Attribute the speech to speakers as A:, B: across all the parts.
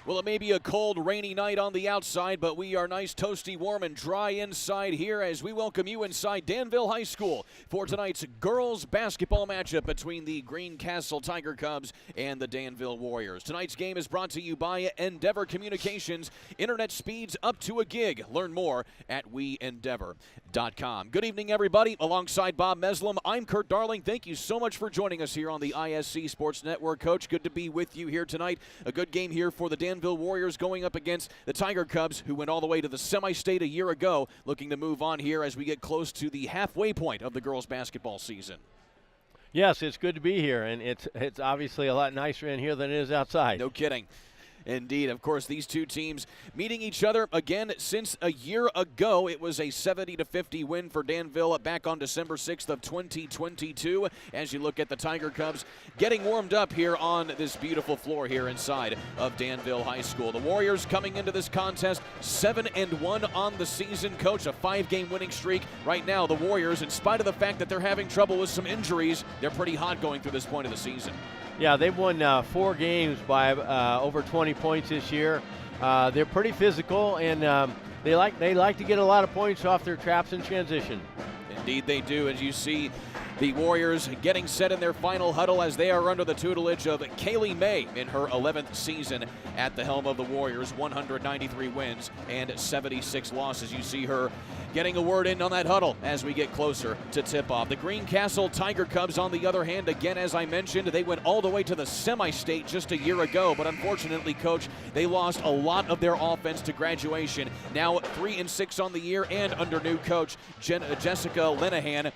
A: Well, it may be a cold, rainy night on the outside, but we are nice, toasty, warm, and dry inside here as we welcome you inside Danville High School for tonight's girls basketball matchup between the Greencastle Tiger Cubs and the Danville Warriors. Tonight's game is brought to you by Endeavor Communications. Internet speeds up to a gig. Learn more at weendeavor.com. Good evening, everybody. Alongside Bob Meslam, I'm Kurt Darling. Thank you so much for joining us here on the ISC Sports Network. Coach, good to be with you here tonight. A good game here for the Danville Warriors going up against the Tiger Cubs, who went all the way to the semi-state a year ago, looking to move on here as we get close to the halfway point of the girls basketball season.
B: Yes, it's good to be here, and it's obviously a lot nicer in here than it is outside.
A: No kidding. Indeed. Of course, these two teams meeting each other again since a year ago. It was a 70-50 win for Danville back on December 6th of 2022. As you look at the Tiger Cubs getting warmed up here on this beautiful floor here inside of Danville High School. The Warriors coming into this contest 7-1 on the season. Coach, a 5-game winning streak. Right now, the Warriors, in spite of the fact that they're having trouble with some injuries, they're pretty hot going through this point of the season.
B: Yeah, they've won 4 games by over 20 points this year. They're pretty physical, and they like to get a lot of points off their traps in transition.
A: Indeed they do. As you see the Warriors getting set in their final huddle as they are under the tutelage of Kaylee May in her 11th season at the helm of the Warriors. 193 wins and 76 losses. You see her getting a word in on that huddle as we get closer to tip-off. The Greencastle Tiger Cubs, on the other hand, again, as I mentioned, they went all the way to the semi-state just a year ago, but unfortunately, Coach, they lost a lot of their offense to graduation. Now 3-6 on the year and under new coach Jessica Linehan.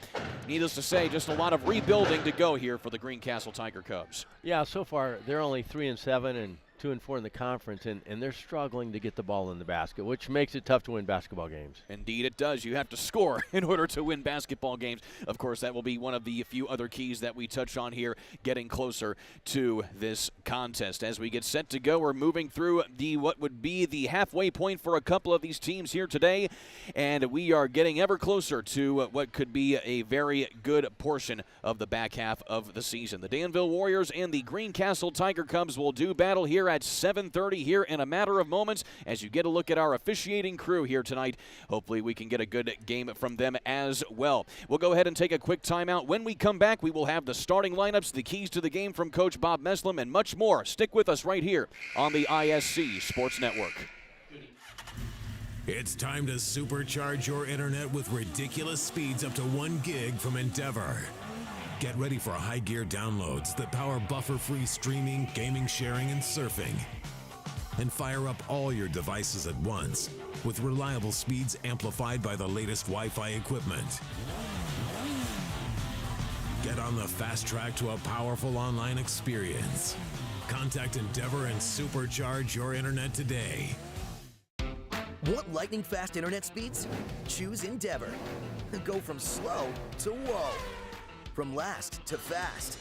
A: Needless to say, just a lot of rebuilding to go here for the Greencastle Tiger Cubs.
B: Yeah, so far they're only 3-7 and 2-4 in the conference, and they're struggling to get the ball in the basket, which makes it tough to win basketball games.
A: Indeed it does. You have to score in order to win basketball games. Of course, that will be one of the few other keys that we touch on here, getting closer to this contest. As we get set to go, we're moving through what would be the halfway point for a couple of these teams here today, and we are getting ever closer to what could be a very good portion of the back half of the season. The Danville Warriors and the Greencastle Tiger Cubs will do battle here at 7:30 here in a matter of moments as you get a look at our officiating crew here tonight. Hopefully we can get a good game from them as well. We'll go ahead and take a quick timeout. When we come back, we will have the starting lineups, the keys to the game from Coach Bob Meslam, and much more. Stick with us right here on the ISC Sports Network.
C: It's time to supercharge your internet with ridiculous speeds up to 1 gig from Endeavor. Get ready for high gear downloads that power buffer-free streaming, gaming, sharing, and surfing. And fire up all your devices at once with reliable speeds amplified by the latest Wi-Fi equipment. Get on the fast track to a powerful online experience. Contact Endeavor and supercharge your internet today.
D: Want lightning fast internet speeds? Choose Endeavor. Go from slow to whoa. From last to fast,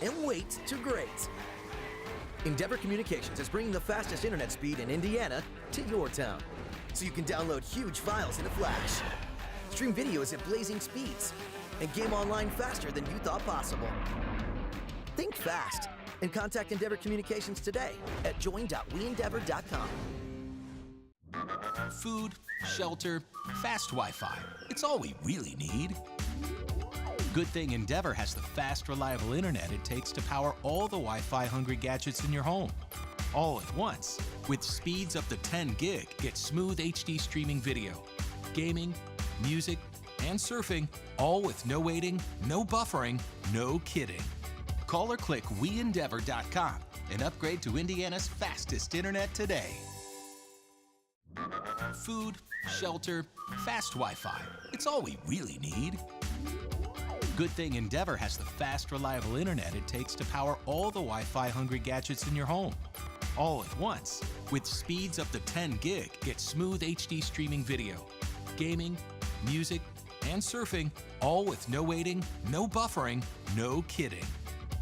D: and wait to great. Endeavor Communications is bringing the fastest internet speed in Indiana to your town, so you can download huge files in a flash, stream videos at blazing speeds, and game online faster than you thought possible. Think fast and contact Endeavor Communications today at join.weendeavor.com.
E: Food, shelter, fast Wi-Fi. It's all we really need. Good thing Endeavor has the fast, reliable internet it takes to power all the Wi-Fi hungry gadgets in your home. All at once. With speeds up to 10 gig, get smooth HD streaming video, gaming, music, and surfing, all with no waiting, no buffering, no kidding. Call or click weendeavor.com and upgrade to Indiana's fastest internet today. Food, shelter, fast Wi-Fi. It's all we really need. Good thing Endeavor has the fast, reliable internet it takes to power all the Wi-Fi hungry gadgets in your home. All at once. With speeds up to 10 gig, get smooth HD streaming video, gaming, music, and surfing, all with no waiting, no buffering, no kidding.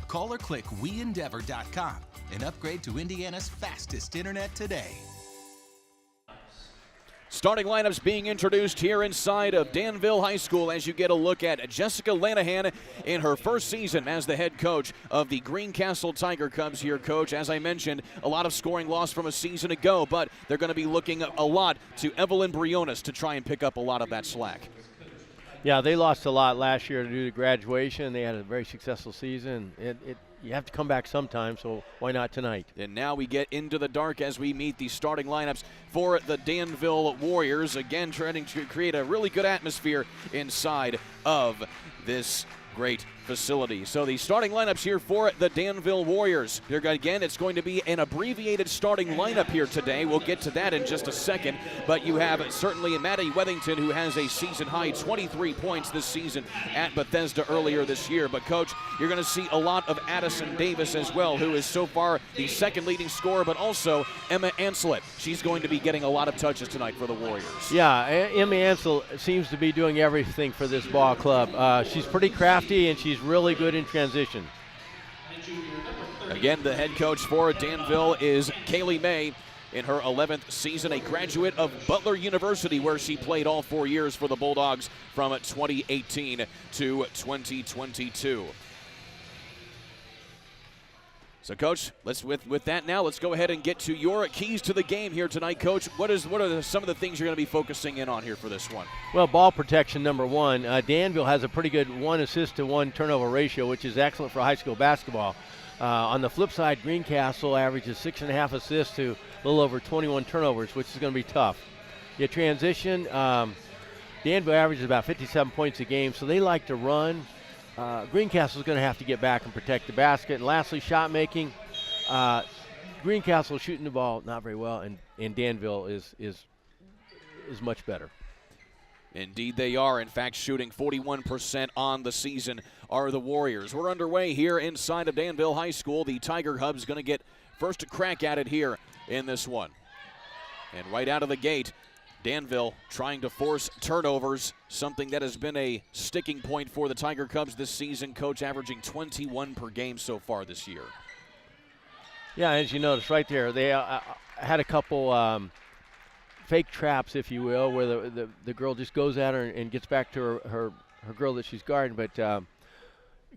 E: Call or click weendeavor.com and upgrade to Indiana's fastest internet today.
A: Starting lineups being introduced here inside of Danville High School as you get a look at Jessica Lanahan in her first season as the head coach of the Greencastle Tiger Cubs here, Coach. As I mentioned, a lot of scoring lost from a season ago, but they're going to be looking a lot to Evelyn Briones to try and pick up a lot of that slack.
B: Yeah, they lost a lot last year due to graduation. They had a very successful season. You have to come back sometime, so why not tonight?
A: And now we get into the dark as we meet the starting lineups for the Danville Warriors. Again, trying to create a really good atmosphere inside of this great facility. So the starting lineups here for the Danville Warriors. Again, it's going to be an abbreviated starting lineup here today. We'll get to that in just a second. But you have certainly Maddie Wethington, who has a season-high 23 points this season at Bethesda earlier this year. But, Coach, you're going to see a lot of Addison Davis as well, who is so far the second leading scorer, but also Emma Anselet. She's going to be getting a lot of touches tonight for the Warriors.
B: Yeah, Emma Ansel seems to be doing everything for this ball club. She's pretty crafty, and she's really good in transition.
A: Again, the head coach for Danville is Kaylee May in her 11th season, a graduate of Butler University, where she played all 4 years for the Bulldogs from 2018 to 2022. So, Coach, with that now, let's go ahead and get to your keys to the game here tonight, Coach. What are some of the things you're going to be focusing in on here for this one?
B: Well, ball protection, number one. Danville has a pretty good 1 assist to 1 turnover ratio, which is excellent for high school basketball. On the flip side, Greencastle averages 6.5 assists to a little over 21 turnovers, which is going to be tough. Your transition, Danville averages about 57 points a game, so they like to run. Greencastle is going to have to get back and protect the basket. And lastly, shot making. Greencastle shooting the ball not very well, and Danville is much better.
A: Indeed they are. In fact, shooting 41% on the season are the Warriors. We're underway here inside of Danville High School. The Tiger Cubs going to get first crack at it here in this one. And right out of the gate, Danville trying to force turnovers, something that has been a sticking point for the Tiger Cubs this season. Coach, averaging 21 per game so far this year.
B: Yeah, as you notice right there, they had a couple fake traps, if you will, where the girl just goes at her and gets back to her girl that she's guarding. But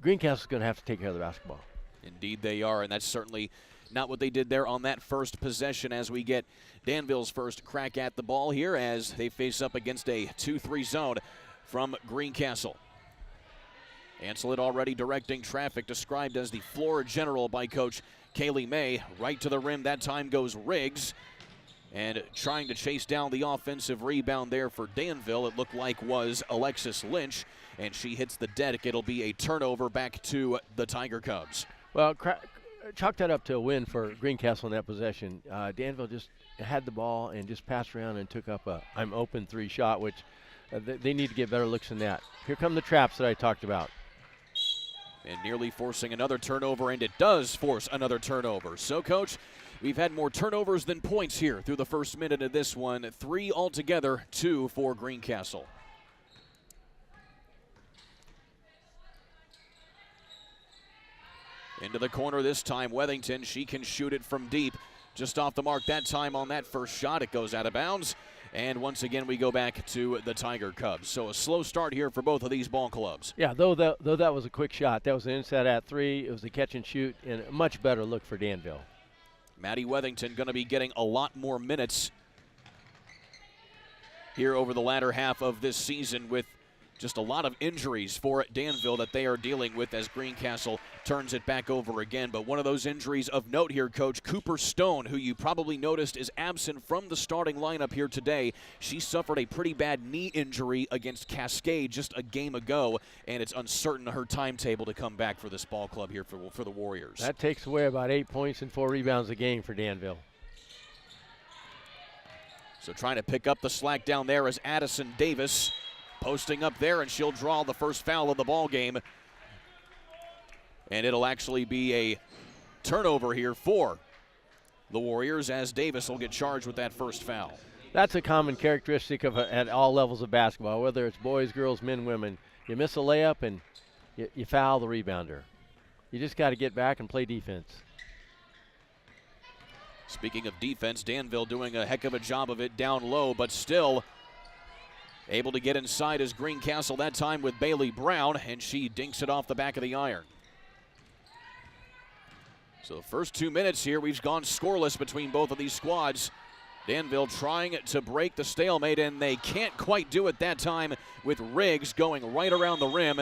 B: Greencastle's going to have to take care of the basketball.
A: Indeed they are, and that's certainly not what they did there on that first possession as we get Danville's first crack at the ball here as they face up against a 2-3 zone from Greencastle. Anselet already directing traffic, described as the floor general by Coach Kaylee May. Right to the rim, that time goes Riggs. And trying to chase down the offensive rebound there for Danville, it looked like was Alexis Lynch, and she hits the deck. It'll be a turnover back to the Tiger Cubs.
B: Well, chalk that up to a win for Greencastle in that possession. Danville just had the ball and just passed around and took up a I'm open 3 shot, which they need to get better looks than that. Here come the traps that I talked about.
A: And nearly forcing another turnover, and it does force another turnover. So, Coach, we've had more turnovers than points here through the first minute of this one. 3 altogether, 2 for Greencastle. Into the corner this time, Wethington. She can shoot it from deep. Just off the mark that time on that first shot. It goes out of bounds. And once again, we go back to the Tiger Cubs. So a slow start here for both of these ball clubs.
B: Yeah, though that was a quick shot. That was an inside at 3. It was a catch and shoot, and a much better look for Danville.
A: Maddie Wethington going to be getting a lot more minutes here over the latter half of this season with just a lot of injuries for Danville that they are dealing with as Greencastle turns it back over again. But one of those injuries of note here, Coach, Cooper Stone, who you probably noticed is absent from the starting lineup here today. She suffered a pretty bad knee injury against Cascade just a game ago, and it's uncertain her timetable to come back for this ball club here for the Warriors.
B: That takes away about 8 points and 4 rebounds a game for Danville.
A: So trying to pick up the slack down there is Addison Davis. Posting up there, and she'll draw the first foul of the ball game. And it'll actually be a turnover here for the Warriors as Davis will get charged with that first foul.
B: That's a common characteristic of at all levels of basketball, whether it's boys, girls, men, women. You miss a layup and you foul the rebounder. You just got to get back and play defense.
A: Speaking of defense, Danville doing a heck of a job of it down low, but still able to get inside as Greencastle that time with Bailey Brown, and she dinks it off the back of the iron. So the first 2 minutes here, we've gone scoreless between both of these squads. Danville trying to break the stalemate, and they can't quite do it that time with Riggs going right around the rim.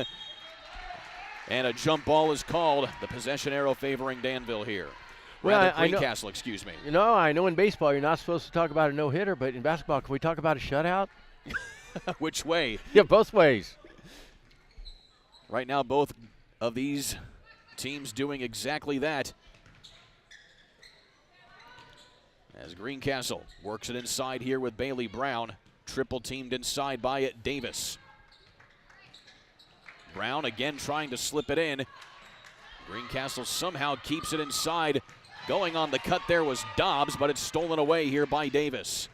A: And a jump ball is called. The possession arrow favoring Danville here.
B: Well,
A: Greencastle, excuse me.
B: You know, I know in baseball you're not supposed to talk about a no-hitter, but in basketball, can we talk about a shutout?
A: Which way?
B: Yeah, both ways.
A: Right now, both of these teams doing exactly that. As Greencastle works it inside here with Bailey Brown. Triple teamed inside by Davis. Brown again trying to slip it in. Greencastle somehow keeps it inside. Going on the cut there was Dobbs, but it's stolen away here by Davis.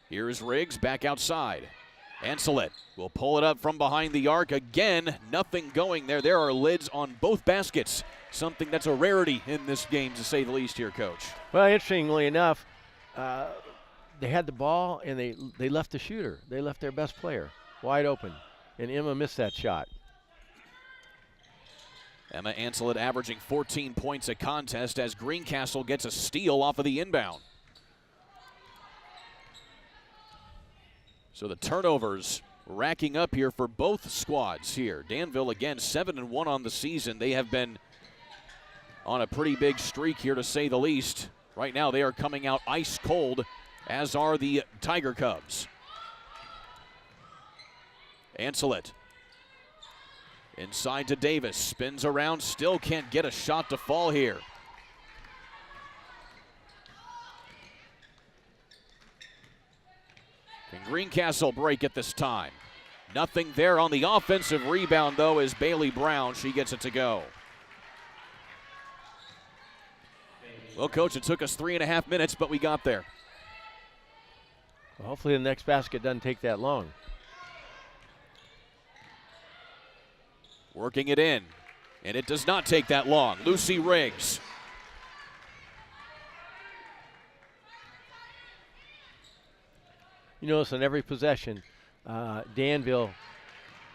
A: Here's Riggs back outside. Ancelet will pull it up from behind the arc again. Nothing going there. There are lids on both baskets. Something that's a rarity in this game, to say the least here, Coach.
B: Well, interestingly enough, they had the ball and they left the shooter. They left their best player wide open, and Emma missed that shot.
A: Emma Ancelet averaging 14 points a contest as Greencastle gets a steal off of the inbound. So the turnovers racking up here for both squads here. Danville again 7-1 on the season. They have been on a pretty big streak here, to say the least. Right now they are coming out ice cold, as are the Tiger Cubs. Ancelet inside to Davis, spins around, still can't get a shot to fall here. Can Greencastle break it this time? Nothing there on the offensive rebound, though, is Bailey Brown. She gets it to go. Well, Coach, it took us 3.5 minutes, but we got there.
B: Well, hopefully the next basket doesn't take that long.
A: Working it in, and it does not take that long. Lucy Riggs.
B: You notice on every possession, Danville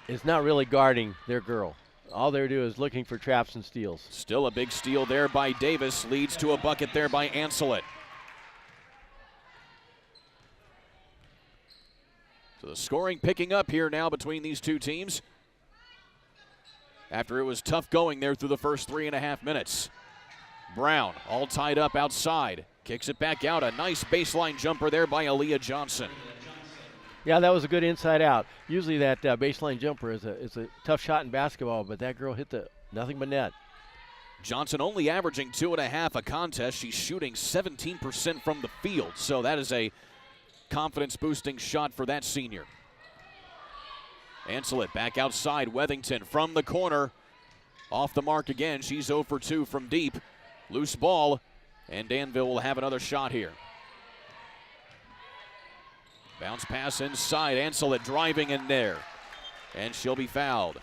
B: is not really guarding their girl. All they're doing is looking for traps and steals.
A: Still a big steal there by Davis, leads to a bucket there by Ancelet. So the scoring picking up here now between these two teams, after it was tough going there through the first 3.5 minutes. Brown all tied up outside. Kicks it back out. A nice baseline jumper there by Aaliyah Johnson.
B: Yeah, that was a good inside out. Usually that baseline jumper is a tough shot in basketball, but that girl hit the nothing but net.
A: Johnson only averaging 2.5 a contest. She's shooting 17% from the field, so that is a confidence-boosting shot for that senior. Ancelet back outside. Wethington from the corner. Off the mark again. She's 0 for 2 from deep. Loose ball, and Danville will have another shot here. Bounce pass inside. Ancelet driving in there, and she'll be fouled.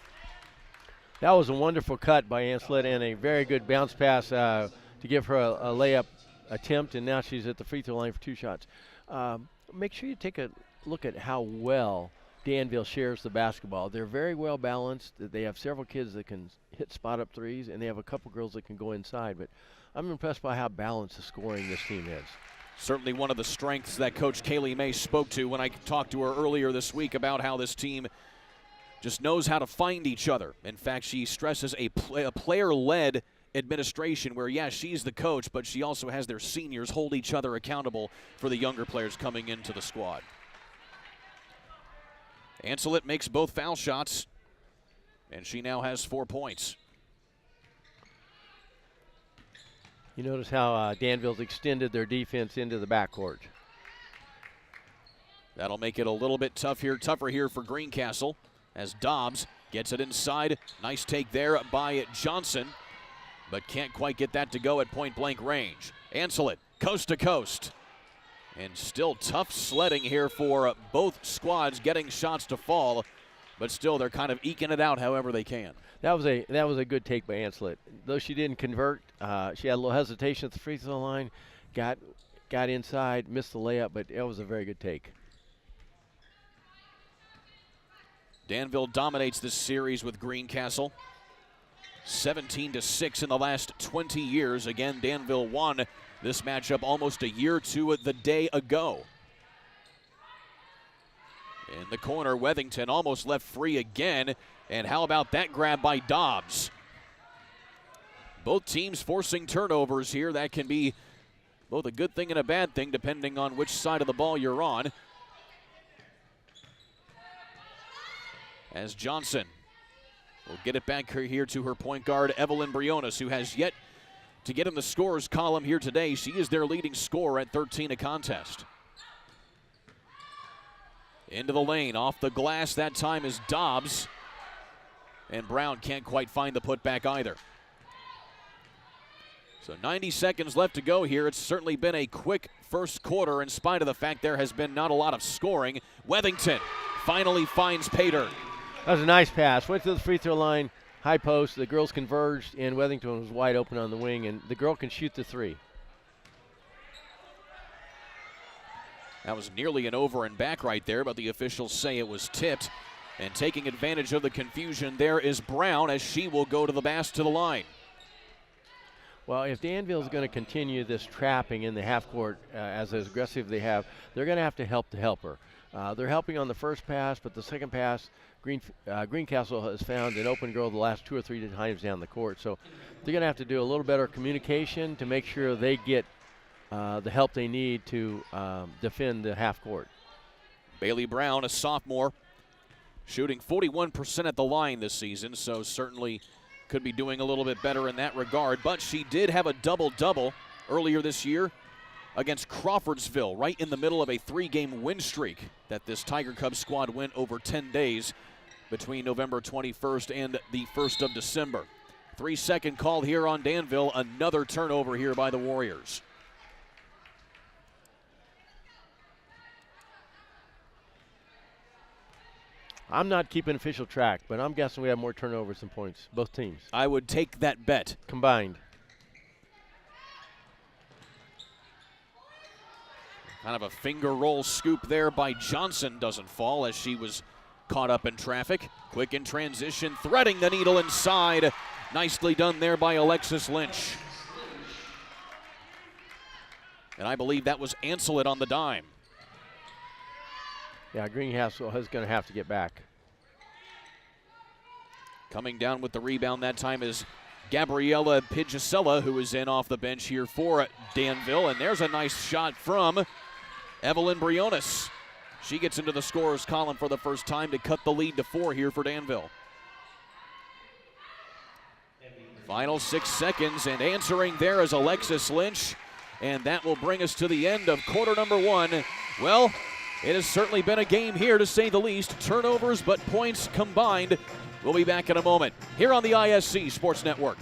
B: That was a wonderful cut by Ancelet and a very good bounce pass to give her a layup attempt, and now she's at the free throw line for 2 shots. Make sure you take a look at how well Danville shares the basketball. They're very well balanced. They have several kids that can hit spot up threes, and they have a couple girls that can go inside. But I'm impressed by how balanced the scoring this team is.
A: Certainly one of the strengths that Coach Kaylee May spoke to when I talked to her earlier this week about how this team just knows how to find each other. In fact, she stresses a player-led administration where, yeah, she's the coach, but she also has their seniors hold each other accountable for the younger players coming into the squad. Ancelet makes both foul shots, and she now has 4 points.
B: You notice how Danville's extended their defense into the backcourt.
A: That'll make it a little bit tougher here for Greencastle as Dobbs gets it inside. Nice take there by Johnson, but can't quite get that to go at point-blank range. Ancelet, coast to coast. And still tough sledding here for both squads getting shots to fall But still, they're kind of eking it out however they can.
B: That was a good take by Anslet. Though she didn't convert, she had a little hesitation at the free throw line, got inside, missed the layup, but it was a very good take.
A: Danville dominates this series with Greencastle. 17-6 in the last 20 years. Again, Danville won this matchup almost a year to the day ago. In the corner, Wethington almost left free again. And how about that grab by Dobbs? Both teams forcing turnovers here. That can be both a good thing and a bad thing depending on which side of the ball you're on. As Johnson will get it back here to her point guard, Evelyn Briones, who has yet to get in the scorers column here today. She is their leading scorer at 13 a contest. Into the lane, off the glass that time is Dobbs. And Brown can't quite find the putback either. So 90 seconds left to go here. It's certainly been a quick first quarter in spite of the fact there has been not a lot of scoring. Wethington finally finds Pater.
B: That was a nice pass. Went to the free throw line, high post. The girls converged, and Wethington was wide open on the wing, and the girl can shoot the three.
A: That was nearly an over and back right there, but the officials say it was tipped. And taking advantage of the confusion there is Brown, as she will go to the line.
B: Well, if Danville is going to continue this trapping in the half court as aggressive they have, they're going to have to help the helper. They're helping on the first pass, but the second pass, Greencastle has found an open girl the last 2 or 3 times down the court. So they're going to have to do a little better communication to make sure they get the help they need to defend the half court.
A: Bailey Brown, a sophomore, shooting 41% at the line this season, so certainly could be doing a little bit better in that regard. But she did have a double-double earlier this year against Crawfordsville, right in the middle of a 3-game win streak that this Tiger Cubs squad went over 10 days between November 21st and the 1st of December. 3-second call here on Danville. Another turnover here by the Warriors.
B: I'm not keeping official track, but I'm guessing we have more turnovers than points, both teams.
A: I would take that bet.
B: Combined.
A: Kind of a finger roll scoop there by Johnson. Doesn't fall as she was caught up in traffic. Quick in transition, threading the needle inside. Nicely done there by Alexis Lynch. And I believe that was Anslet on the dime.
B: Yeah, Greencastle is going to have to get back.
A: Coming down with the rebound that time is Gabriella Pigisella, who is in off the bench here for Danville. And there's a nice shot from Evelyn Briones. She gets into the scorer's column for the first time to cut the lead to 4 here for Danville. Final 6 seconds, and answering there is Alexis Lynch. And that will bring us to the end of quarter number 1. Well, it has certainly been a game here, to say the least. Turnovers, but points combined. We'll be back in a moment here on the ISC Sports Network.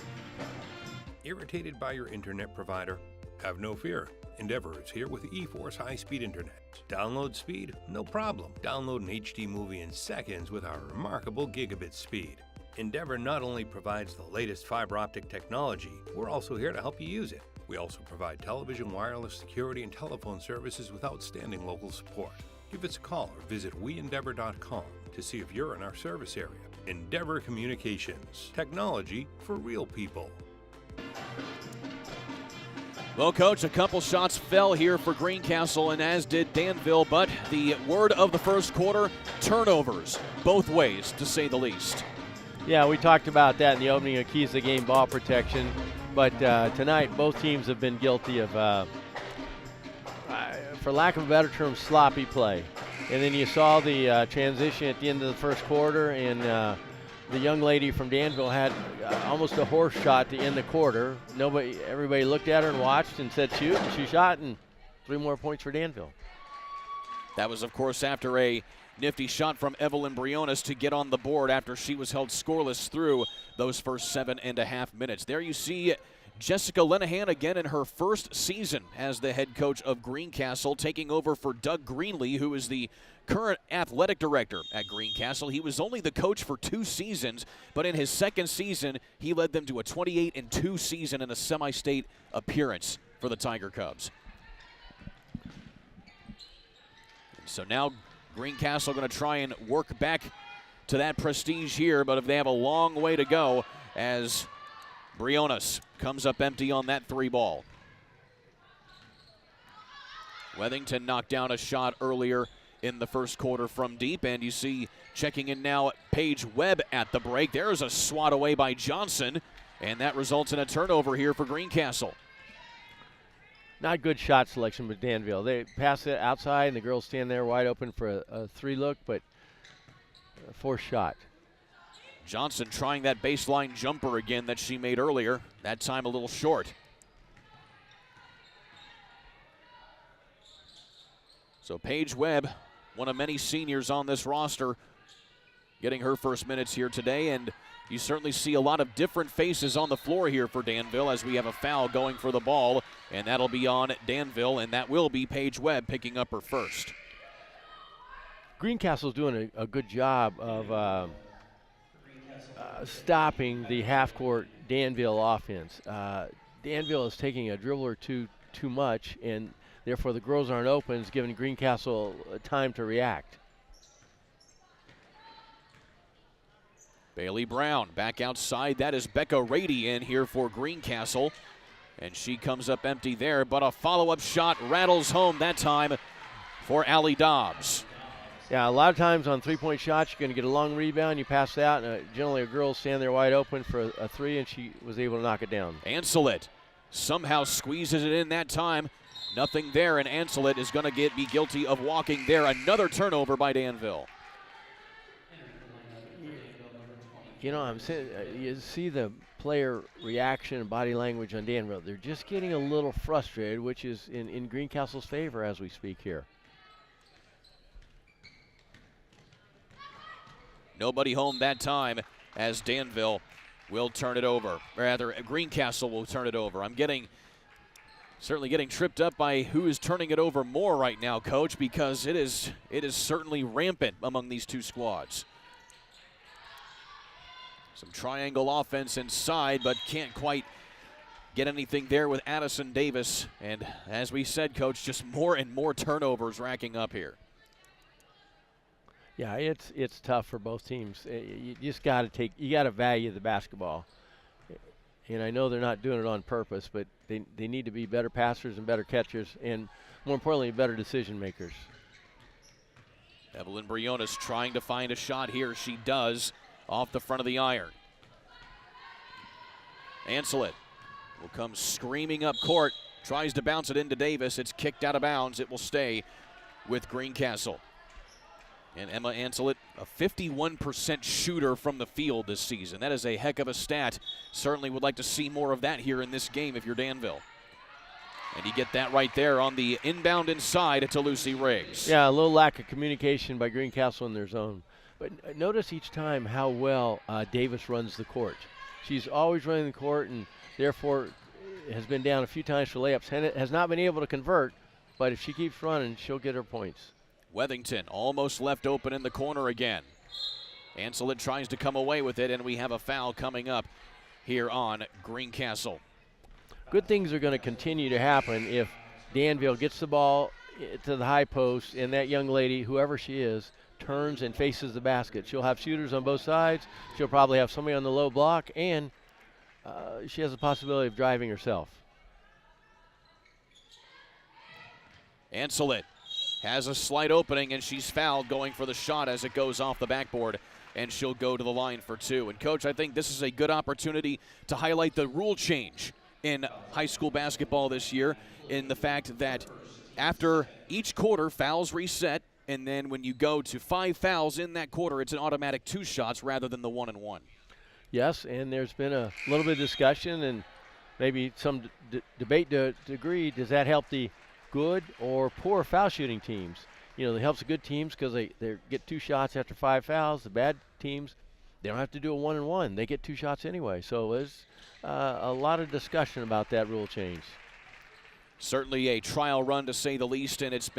F: Irritated by your internet provider? Have no fear. Endeavor is here with eForce high-speed internet. Download speed? No problem. Download an HD movie in seconds with our remarkable gigabit speed. Endeavor not only provides the latest fiber optic technology, we're also here to help you use it. We also provide television, wireless, security, and telephone services with outstanding local support. Give us a call or visit weendeavor.com to see if you're in our service area. Endeavor Communications. Technology for real people.
A: Well, Coach, a couple shots fell here for Greencastle, and as did Danville, but the word of the first quarter, turnovers, both ways, to say the least.
B: Yeah, we talked about that in the opening of Keys of the Game, ball protection. But tonight, both teams have been guilty of, for lack of a better term, sloppy play. And then you saw the transition at the end of the first quarter, and the young lady from Danville had almost a horse shot to end the quarter. Everybody looked at her and watched and said shoot, and she shot, and 3 more points for Danville.
A: That was, of course, after a Nifty shot from Evelyn Briones to get on the board after she was held scoreless through those first 7.5 minutes. There you see Jessica Lenahan again in her first season as the head coach of Greencastle, taking over for Doug Greenlee, who is the current athletic director at Greencastle. He was only the coach for 2 seasons, but in his second season, he led them to a 28-2 season and a semi-state appearance for the Tiger Cubs. So now Greencastle going to try and work back to that prestige here, but if they have a long way to go as Briones comes up empty on that 3 ball. Weathington knocked down a shot earlier in the first quarter from deep, and you see checking in now Paige Webb at the break. There's a swat away by Johnson, and that results in a turnover here for Greencastle.
B: Not good shot selection with Danville. They pass it outside, and the girls stand there wide open for a 3 look, but a forced shot.
A: Johnson trying that baseline jumper again that she made earlier, that time a little short. So Paige Webb, one of many seniors on this roster, getting her first minutes here today, and you certainly see a lot of different faces on the floor here for Danville as we have a foul going for the ball, and that'll be on Danville, and that will be Paige Webb picking up her first.
B: Greencastle's doing a good job of stopping the half-court Danville offense. Danville is taking a dribble or two too much, and therefore the girls aren't open. It's giving Greencastle time to react.
A: Bailey Brown back outside. That is Becca Rady in here for Greencastle. And she comes up empty there, but a follow-up shot rattles home that time for Allie Dobbs.
B: Yeah, a lot of times on 3-point shots, you're going to get a long rebound. You pass it out, and generally a girl stand there wide open for a 3, and she was able to knock it down. Anselet
A: somehow squeezes it in that time. Nothing there, and Anselet is going to be guilty of walking there. Another turnover by Danville.
B: You know, I'm saying you see the player reaction and body language on Danville. They're just getting a little frustrated, which is in Greencastle's favor as we speak here.
A: Nobody home that time as Danville will turn it over. Rather, Greencastle will turn it over. I'm certainly getting tripped up by who is turning it over more right now, Coach, because it is certainly rampant among these two squads. Some triangle offense inside, but can't quite get anything there with Addison Davis. And as we said, Coach, just more and more turnovers racking up here.
B: Yeah, it's tough for both teams. You just got to value the basketball. And I know they're not doing it on purpose, but they need to be better passers and better catchers, and more importantly, better decision makers.
A: Evelyn Briones trying to find a shot here. She does. Off the front of the iron. Anselet will come screaming up court. Tries to bounce it into Davis. It's kicked out of bounds. It will stay with Greencastle. And Emma Anselet, a 51% shooter from the field this season. That is a heck of a stat. Certainly would like to see more of that here in this game if you're Danville. And you get that right there on the inbound inside to Lucy Riggs.
B: Yeah, a little lack of communication by Greencastle in their zone. But notice each time how well Davis runs the court. She's always running the court, and therefore has been down a few times for layups. Has not been able to convert, but if she keeps running, she'll get her points.
A: Weathington almost left open in the corner again. Anselet tries to come away with it, and we have a foul coming up here on Greencastle.
B: Good things are going to continue to happen if Danville gets the ball to the high post, and that young lady, whoever she is, turns and faces the basket. She'll have shooters on both sides. She'll probably have somebody on the low block, and she has the possibility of driving herself.
A: Anselet has a slight opening, and she's fouled going for the shot as it goes off the backboard, and she'll go to the line for 2. And, Coach, I think this is a good opportunity to highlight the rule change in high school basketball this year, in the fact that after each quarter, fouls reset, and then when you go to 5 fouls in that quarter, it's an automatic 2 shots rather than the 1 and 1.
B: Yes, and there's been a little bit of discussion and maybe some debate to agree. Does that help the good or poor foul shooting teams? it helps the good teams because they get 2 shots after 5 fouls. The bad teams, they don't have to do a 1-and-1. They get 2 shots anyway. So there's a lot of discussion about that rule change.
A: Certainly a trial run, to say the least, and it's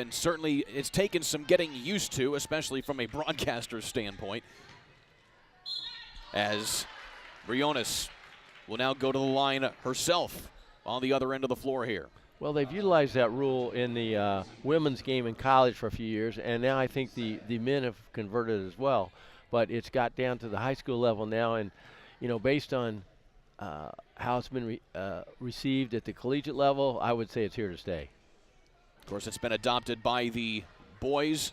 A: taken some getting used to, especially from a broadcaster's standpoint, as Briones will now go to the line herself on the other end of the floor here.
B: Well, they've utilized that rule in the women's game in college for a few years, and now I think the men have converted as well. But it's got down to the high school level now, and based on how it's been received at the collegiate level, I would say it's here to stay.
A: Of course, it's been adopted by the boys,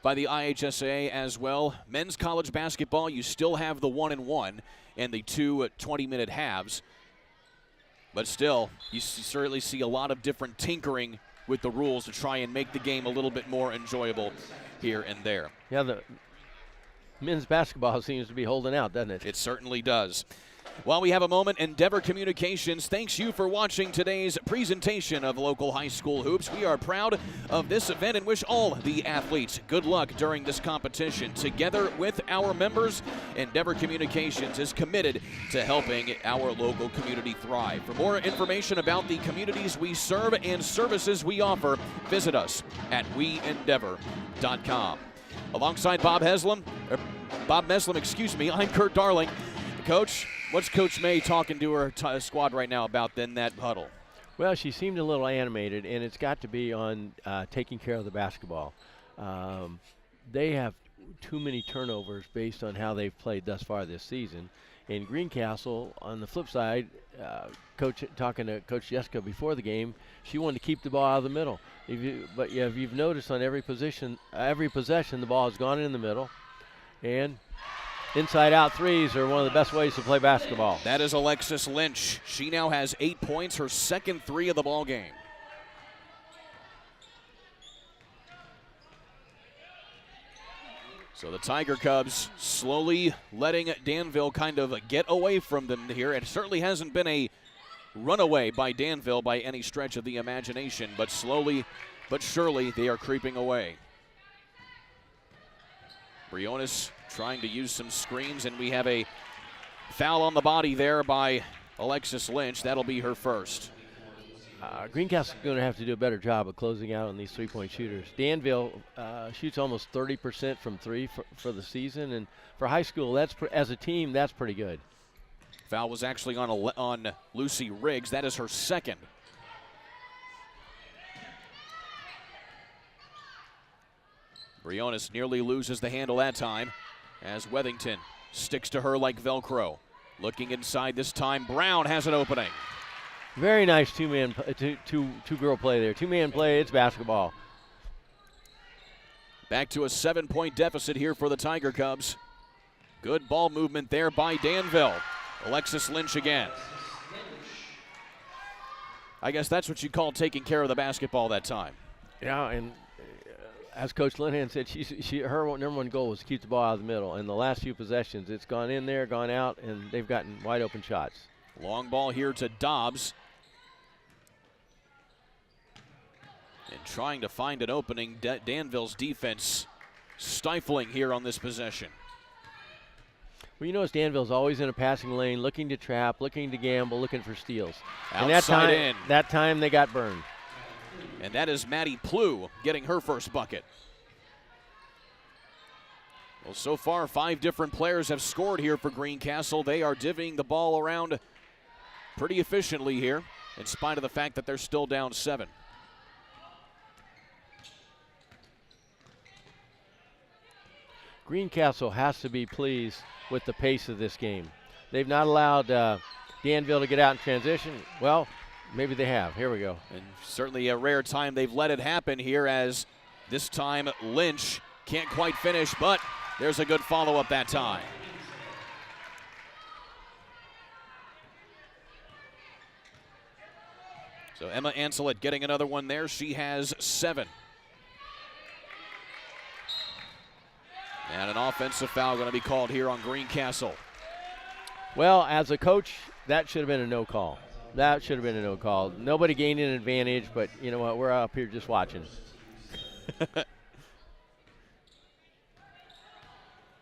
A: by the IHSAA as well. Men's college basketball, you still have the 1-and-1 and the 2 20-minute halves. But still, you certainly see a lot of different tinkering with the rules to try and make the game a little bit more enjoyable here and there.
B: Yeah, the men's basketball seems to be holding out, doesn't it?
A: It certainly does. While we have a moment, Endeavor Communications thanks you for watching today's presentation of local high school hoops. We are proud of this event and wish all the athletes good luck during this competition. Together with our members, Endeavor Communications is committed to helping our local community thrive. For more information about the communities we serve and services we offer, visit us at weendeavor.com. Alongside Bob Meslin, I'm Kurt Darling. Coach, what's Coach May talking to her squad right now about then that huddle?
B: Well, she seemed a little animated, and it's got to be on taking care of the basketball. They have too many turnovers based on how they've played thus far this season. In Greencastle, on the flip side, talking to Coach Jessica before the game, she wanted to keep the ball out of the middle. If you've noticed on every possession, the ball has gone in the middle, and inside-out threes are one of the best ways to play basketball.
A: That is Alexis Lynch. She now has 8 points, her second 3 of the ball game. So the Tiger Cubs slowly letting Danville kind of get away from them here. It certainly hasn't been a runaway by Danville by any stretch of the imagination, but slowly but surely they are creeping away. Briones trying to use some screens, and we have a foul on the body there by Alexis Lynch. That'll be her first.
B: Greencastle's going to have to do a better job of closing out on these three-point shooters. Danville shoots almost 30% from 3 for the season, and for high school, as a team, that's pretty good.
A: Foul was actually on Lucy Riggs. That is her second. Briones nearly loses the handle that time as Wethington sticks to her like Velcro. Looking inside this time, Brown has an opening.
B: Very nice two-girl play there. Two-man play, it's basketball.
A: Back to a 7-point deficit here for the Tiger Cubs. Good ball movement there by Danville. Alexis Lynch again. I guess that's what you call taking care of the basketball that time.
B: Yeah, and as Coach Linehan said, her number one goal was to keep the ball out of the middle. And the last few possessions, it's gone in there, gone out, and they've gotten wide open shots.
A: Long ball here to Dobbs. And trying to find an opening. Danville's defense stifling here on this possession.
B: Well, you notice Danville's always in a passing lane, looking to trap, looking to gamble, looking for steals.
A: Outside in.
B: That time they got burned.
A: And that is Maddie Plew getting her first bucket. Well, so far, 5 different players have scored here for Greencastle. They are divvying the ball around pretty efficiently here, in spite of the fact that they're still down 7.
B: Greencastle has to be pleased with the pace of this game. They've not allowed Danville to get out in transition. Well, maybe they have. Here we go.
A: And certainly a rare time they've let it happen here, as this time Lynch can't quite finish, but there's a good follow-up that time. So Emma Anselett getting another one there. She has 7. And an offensive foul going to be called here on Greencastle.
B: Well, as a coach, that should have been a no call. That should have been a no call. Nobody gained an advantage, but you know what? We're up here just watching.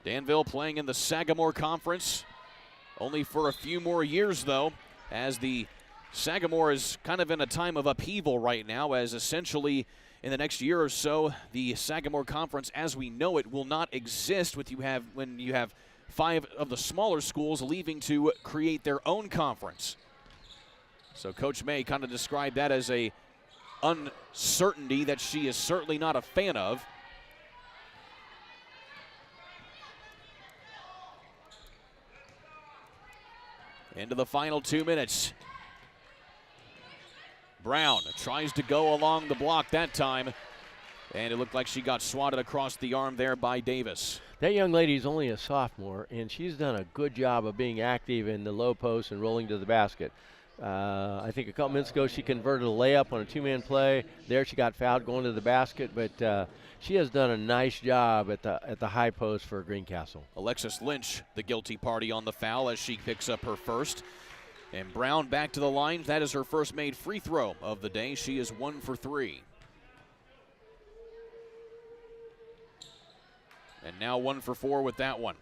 A: Danville playing in the Sagamore Conference, only for a few more years though, as the Sagamore is kind of in a time of upheaval right now, as essentially in the next year or so, the Sagamore Conference as we know it will not exist when you have 5 of the smaller schools leaving to create their own conference. So Coach May kind of described that as a uncertainty that she is certainly not a fan of. Into the final 2 minutes. Brown tries to go along the block that time, and it looked like she got swatted across the arm there by Davis.
B: That young lady is only a sophomore, and she's done a good job of being active in the low post and rolling to the basket. I think a couple minutes ago she converted a layup on a 2-man play. There she got fouled going to the basket, but she has done a nice job at the high post for Greencastle.
A: Alexis Lynch, the guilty party on the foul as she picks up her first. And Brown back to the line. That is her first made free throw of the day. She is 1 for 3. And now 1 for 4 with that one.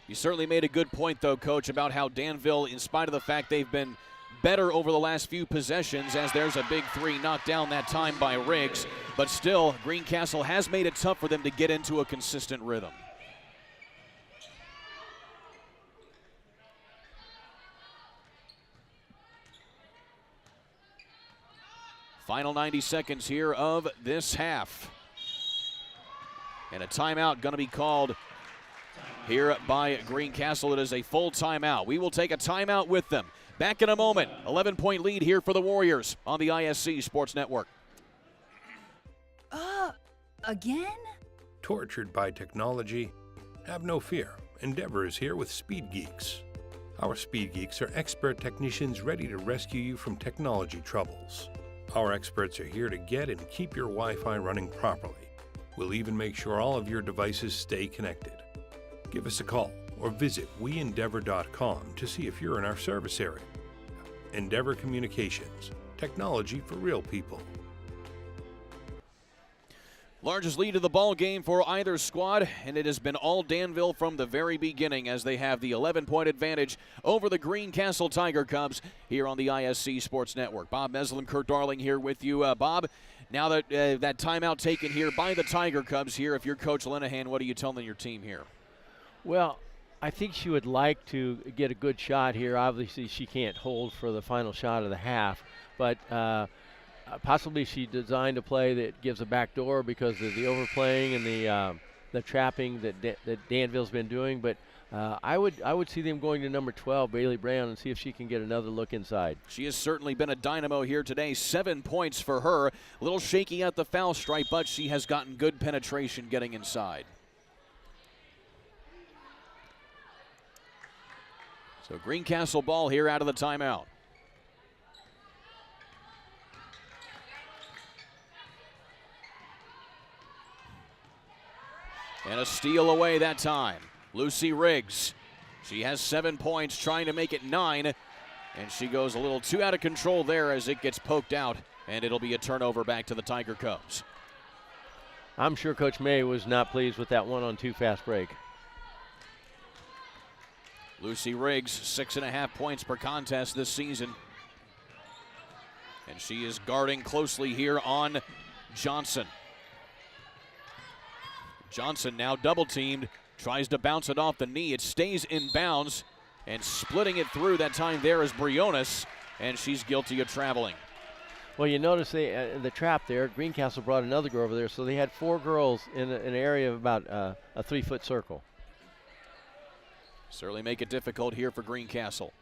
A: You certainly made a good point, though, Coach, about how Danville, in spite of the fact they've been better over the last few possessions, as there's a big 3 knocked down that time by Riggs, but still, Greencastle has made it tough for them to get into a consistent rhythm. Final 90 seconds here of this half. And a timeout going to be called here by Greencastle. It is a full timeout. We will take a timeout with them. Back in a moment. 11-point lead here for the Warriors on the ISC Sports Network.
G: Again?
F: Tortured by technology? Have no fear. Endeavor is here with Speed Geeks. Our Speed Geeks are expert technicians ready to rescue you from technology troubles. Our experts are here to get and keep your Wi-Fi running properly. We'll even make sure all of your devices stay connected. Give us a call or visit weendeavor.com to see if you're in our service area. Endeavor Communications, technology for real people.
A: Largest lead of the ball game for either squad, and it has been all Danville from the very beginning as they have the 11-point advantage over the Greencastle Tiger Cubs here on the ISC Sports Network. Bob Meslin, Kurt Darling here with you. Bob, now that that timeout taken here by the Tiger Cubs here, if you're Coach Linehan, what are you telling your team here?
B: Well, I think she would like to get a good shot here. Obviously, she can't hold for the final shot of the half, but possibly she designed a play that gives a back door because of the overplaying and the trapping that Danville's been doing. But I would see them going to number 12, Bailey Brown, and see if she can get another look inside.
A: She has certainly been a dynamo here today. 7 points for her. A little shaky at the foul stripe, but she has gotten good penetration getting inside. So Greencastle ball here out of the timeout. And a steal away that time. Lucy Riggs. She has 7 points, trying to make it 9. And she goes a little too out of control there as it gets poked out. And it'll be a turnover back to the Tiger Cubs.
B: I'm sure Coach May was not pleased with that 1-on-2 fast break.
A: Lucy Riggs, 6.5 points per contest this season. And she is guarding closely here on Johnson. Johnson now double teamed, tries to bounce it off the knee. It stays in bounds, and splitting it through that time there is Briones, and she's guilty of traveling.
B: Well, you notice in the trap there, Greencastle brought another girl over there, so they had 4 girls in an area of about a 3-foot circle.
A: Certainly make it difficult here for Greencastle.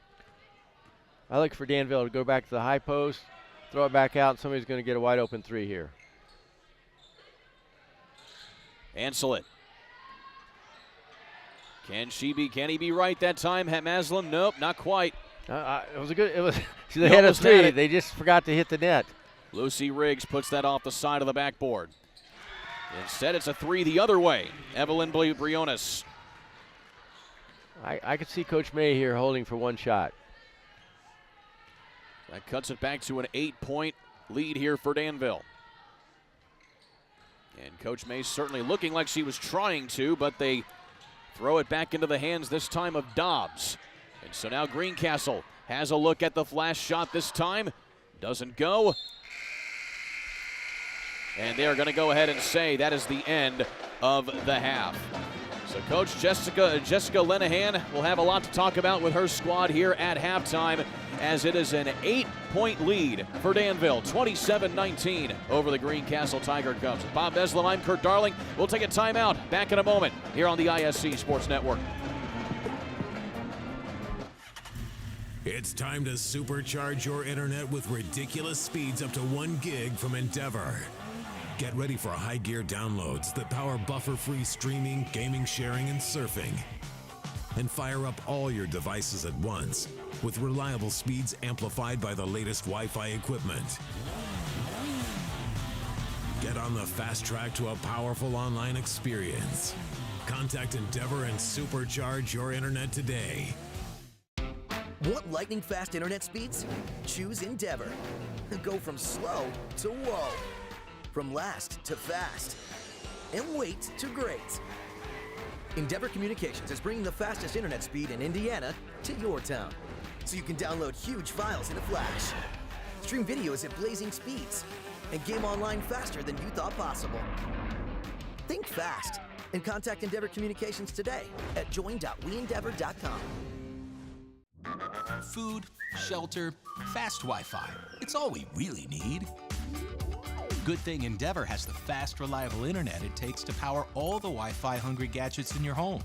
B: I look for Danville to go back to the high post, throw it back out, and somebody's going to get a wide open 3 here.
A: Ansel it. Can he be right that time? Maslin, nope, not quite.
B: It was they had a 3. They just forgot to hit the net.
A: Lucy Riggs puts that off the side of the backboard. Instead, it's a 3 the other way. Evelyn Briones.
B: I could see Coach May here holding for 1 shot.
A: That cuts it back to an 8-point lead here for Danville. And Coach May certainly looking like she was trying to, but they throw it back into the hands this time of Dobbs. And so now Greencastle has a look at the flash shot this time. Doesn't go. And they're going to go ahead and say that is the end of the half. So Coach Jessica Lenahan will have a lot to talk about with her squad here at halftime, as it is an 8-point lead for Danville, 27-19 over the Greencastle Tiger Cubs. With Bob Meslin, I'm Kurt Darling. We'll take a timeout. Back in a moment here on the ISC Sports Network.
C: It's time to supercharge your internet with ridiculous speeds up to 1 gig from Endeavor. Get ready for high gear downloads that power buffer-free streaming, gaming, sharing, and surfing. And fire up all your devices at once with reliable speeds amplified by the latest Wi-Fi equipment. Get on the fast track to a powerful online experience. Contact Endeavor and supercharge your internet today.
D: Want lightning-fast internet speeds? Choose Endeavor. Go from slow to whoa. From last to fast. And wait to great. Endeavor Communications is bringing the fastest internet speed in Indiana to your town, so you can download huge files in a flash, stream videos at blazing speeds, and game online faster than you thought possible. Think fast and contact Endeavor Communications today at join.weendeavor.com.
E: Food, shelter, fast Wi-Fi. It's all we really need. Good thing Endeavor has the fast, reliable internet it takes to power all the Wi-Fi hungry gadgets in your home.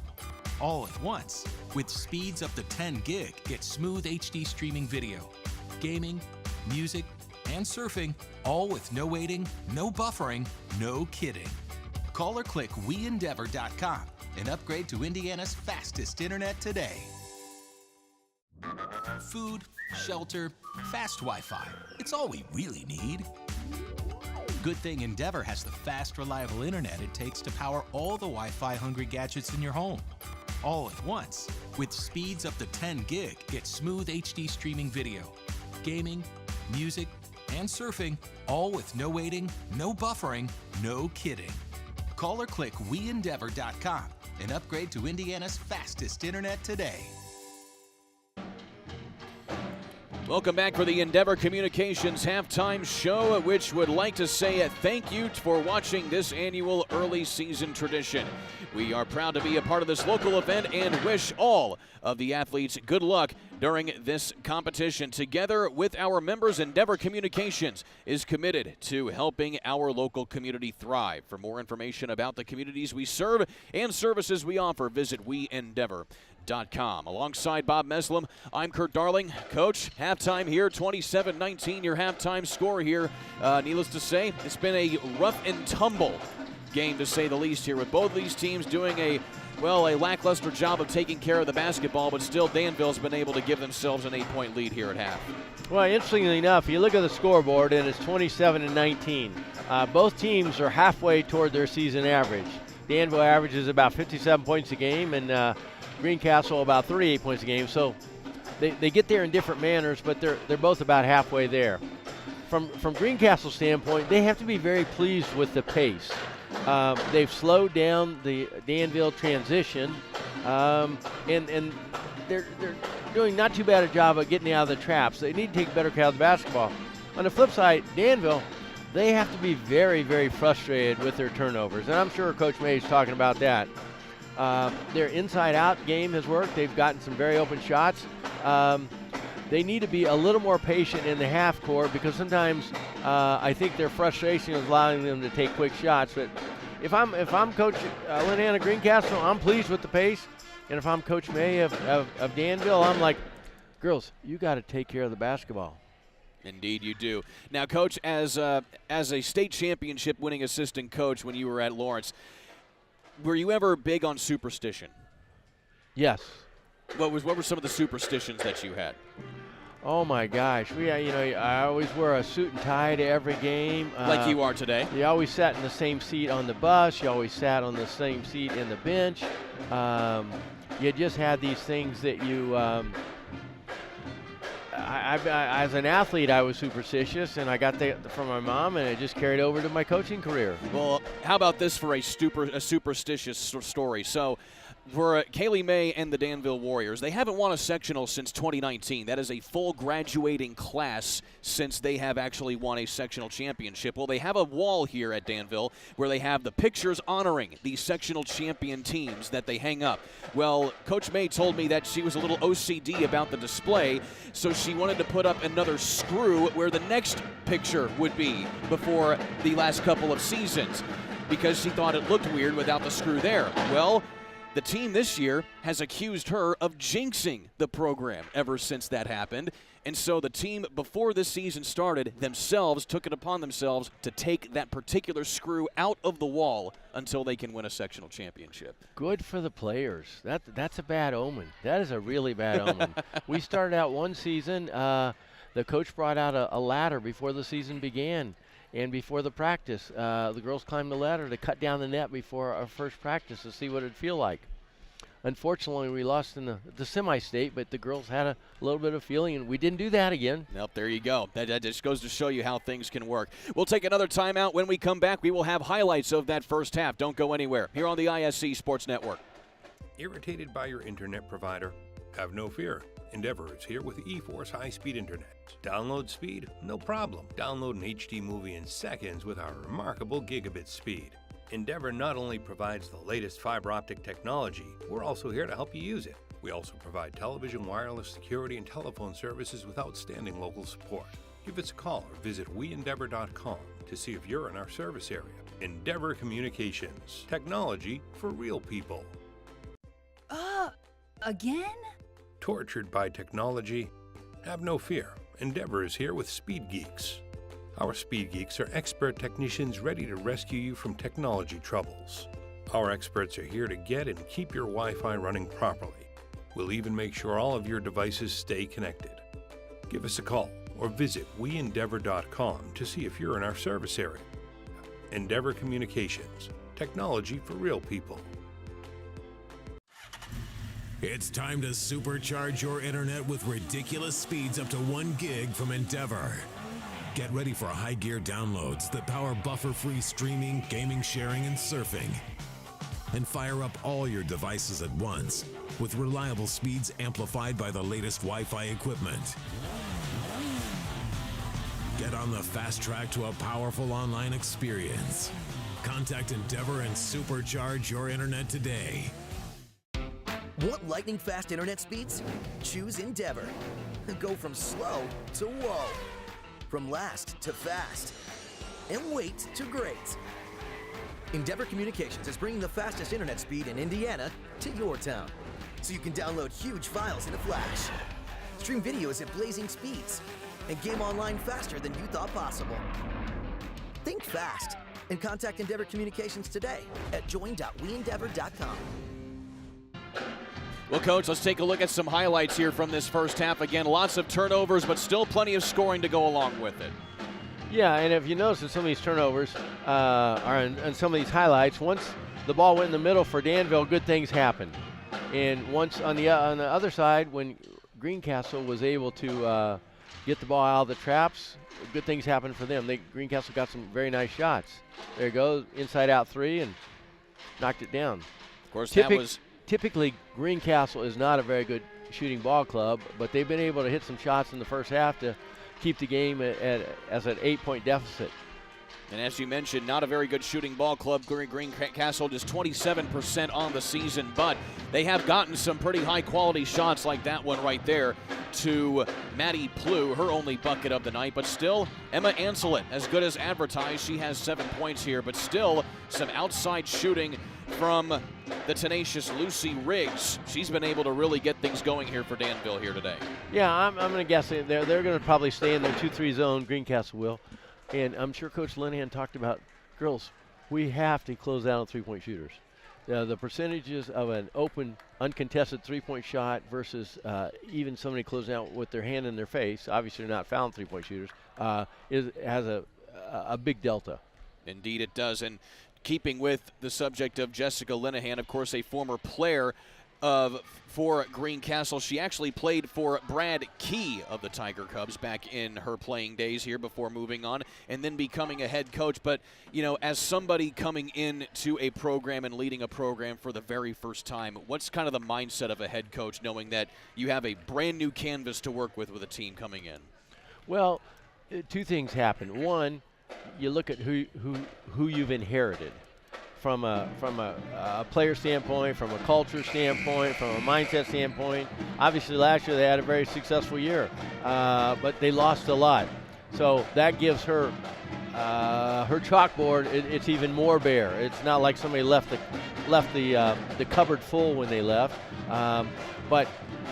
E: All at once. With speeds up to 10 gig, get smooth HD streaming video, gaming, music, and surfing, all with no waiting, no buffering, no kidding. Call or click weendeavor.com and upgrade to Indiana's fastest internet today. Food, shelter, fast Wi-Fi. It's all we really need. Good thing Endeavor has the fast, reliable internet it takes to power all the Wi-Fi hungry gadgets in your home. All at once. With speeds up to 10 gig, get smooth HD streaming video, gaming, music, and surfing, all with no waiting, no buffering, no kidding. Call or click weendeavor.com and upgrade to Indiana's fastest internet today.
A: Welcome back for the Endeavor Communications halftime show, which would like to say thank you for watching this annual early season tradition. We are proud to be a part of this local event and wish all of the athletes good luck during this competition. Together with our members, Endeavor Communications is committed to helping our local community thrive. For more information about the communities we serve and services we offer, visit weendeavor.com. Alongside Bob Meslin, I'm Kurt Darling. Coach, halftime here, 27-19, your halftime score here. Needless to say, it's been a rough and tumble game, to say the least, here, with both of these teams doing a lackluster job of taking care of the basketball, but still Danville's been able to give themselves an 8-point lead here at half.
B: Well, interestingly enough, you look at the scoreboard, and it's 27-19. Both teams are halfway toward their season average. Danville averages about 57 points a game, and Greencastle about 38 points a game. So they get there in different manners, but they're both about halfway there. From Greencastle's standpoint, they have to be very pleased with the pace. They've slowed down the Danville transition, and they're doing not too bad a job of getting out of the traps. They need to take better care of the basketball. On the flip side, Danville, they have to be very, very frustrated with their turnovers, and I'm sure Coach May is talking about that. Their inside-out game has worked. They've gotten some very open shots. They need to be a little more patient in the half court, because sometimes I think their frustration is allowing them to take quick shots. But if I'm Coach Lenahan of Greencastle, I'm pleased with the pace. And if I'm Coach May of Danville, I'm like, girls, you got to take care of the basketball.
A: Indeed you do. Now, Coach, as a state championship winning assistant coach when you were at Lawrence, were you ever big on superstition?
B: Yes.
A: What were some of the superstitions that you had?
B: Oh my gosh, I always wear a suit and tie to every game.
A: Like you are today.
B: You always sat in the same seat on the bus. You always sat on the same seat in the bench. You just had these things that you, as an athlete, I was superstitious, and I got that from my mom, and it just carried over to my coaching career.
A: Well, how about this for a superstitious story? So, for Kaylee May and the Danville Warriors, they haven't won a sectional since 2019. That is a full graduating class since they have actually won a sectional championship. Well, they have a wall here at Danville where they have the pictures honoring the sectional champion teams that they hang up. Well, Coach May told me that she was a little OCD about the display, so she wanted to put up another screw where the next picture would be before the last couple of seasons because she thought it looked weird without the screw there. Well, the team this year has accused her of jinxing the program ever since that happened. And so the team, before this season started, themselves took it upon themselves to take that particular screw out of the wall until they can win a sectional championship.
B: Good for the players. That's a bad omen. That is a really bad omen. We started out one season, the coach brought out a ladder before the season began. And before the practice, the girls climbed the ladder to cut down the net before our first practice to see what it'd feel like. Unfortunately, we lost in the semi-state, but the girls had a little bit of feeling, and we didn't do that again.
A: Nope, there you go. That just goes to show you how things can work. We'll take another timeout. When we come back, we will have highlights of that first half. Don't go anywhere. Here on the ISC Sports Network.
F: Irritated by your internet provider? Have no fear. Endeavor is here with eForce high-speed internet. Download speed? No problem. Download an HD movie in seconds with our remarkable gigabit speed. Endeavor not only provides the latest fiber optic technology, we're also here to help you use it. We also provide television, wireless, security, and telephone services with outstanding local support. Give us a call or visit weendeavor.com to see if you're in our service area. Endeavor Communications. Technology for real people.
G: Again?
F: Tortured by technology? Have no fear. Endeavor is here with Speed Geeks. Our Speed Geeks are expert technicians ready to rescue you from technology troubles. Our experts are here to get and keep your Wi-Fi running properly. We'll even make sure all of your devices stay connected. Give us a call or visit weendeavor.com to see if you're in our service area. Endeavor Communications. Technology for real people.
C: It's time to supercharge your internet with ridiculous speeds up to 1 gig from Endeavor. Get ready for high gear downloads that power buffer-free streaming, gaming, sharing, and surfing. And fire up all your devices at once with reliable speeds amplified by the latest Wi-Fi equipment. Get on the fast track to a powerful online experience. Contact Endeavor and supercharge your internet today.
D: Want lightning-fast internet speeds? Choose Endeavor. Go from slow to whoa. From last to fast. And wait to great. Endeavor Communications is bringing the fastest internet speed in Indiana to your town. So you can download huge files in a flash. Stream videos at blazing speeds. And game online faster than you thought possible. Think fast and contact Endeavor Communications today at join.weendeavor.com.
A: Well, Coach, let's take a look at some highlights here from this first half. Again, lots of turnovers, but still plenty of scoring to go along with it.
B: Yeah, and if you notice in some of these turnovers, or in some of these highlights, once the ball went in the middle for Danville, good things happened. And once on the other side, when Greencastle was able to get the ball out of the traps, good things happened for them. Greencastle got some very nice shots. There it goes, inside out three, and knocked it down.
A: Of course, that was...
B: Typically, Greencastle is not a very good shooting ball club, but they've been able to hit some shots in the first half to keep the game as an 8-point deficit.
A: And as you mentioned, not a very good shooting ball club. Greencastle just 27% on the season, but they have gotten some pretty high-quality shots like that one right there to Maddie Plew, her only bucket of the night. But still, Emma Anselin, as good as advertised, she has 7 points here, but still some outside shooting from the tenacious Lucy Riggs. She's been able to really get things going here for Danville here today.
B: Yeah, I'm going to guess they're going to probably stay in their 2-3 zone, Greencastle will. And I'm sure Coach Linehan talked about, girls, we have to close down on three-point shooters. The percentages of an open, uncontested three-point shot versus even somebody closing out with their hand in their face, obviously they're not found three-point shooters, has a big delta.
A: Indeed it does. And keeping with the subject of Jessica Linehan, of course, a former player for Greencastle. She actually played for Brad Key of the Tiger Cubs back in her playing days here before moving on and then becoming a head coach. But, you know, as somebody coming into a program and leading a program for the very first time, what's kind of the mindset of a head coach knowing that you have a brand new canvas to work with a team coming in?
B: Well, two things happen. One, you look at who you've inherited. From a player standpoint, from a culture standpoint, from a mindset standpoint. Obviously, last year they had a very successful year, but they lost a lot. So that gives her her chalkboard. It's even more bare. It's not like somebody left the cupboard full when they left, but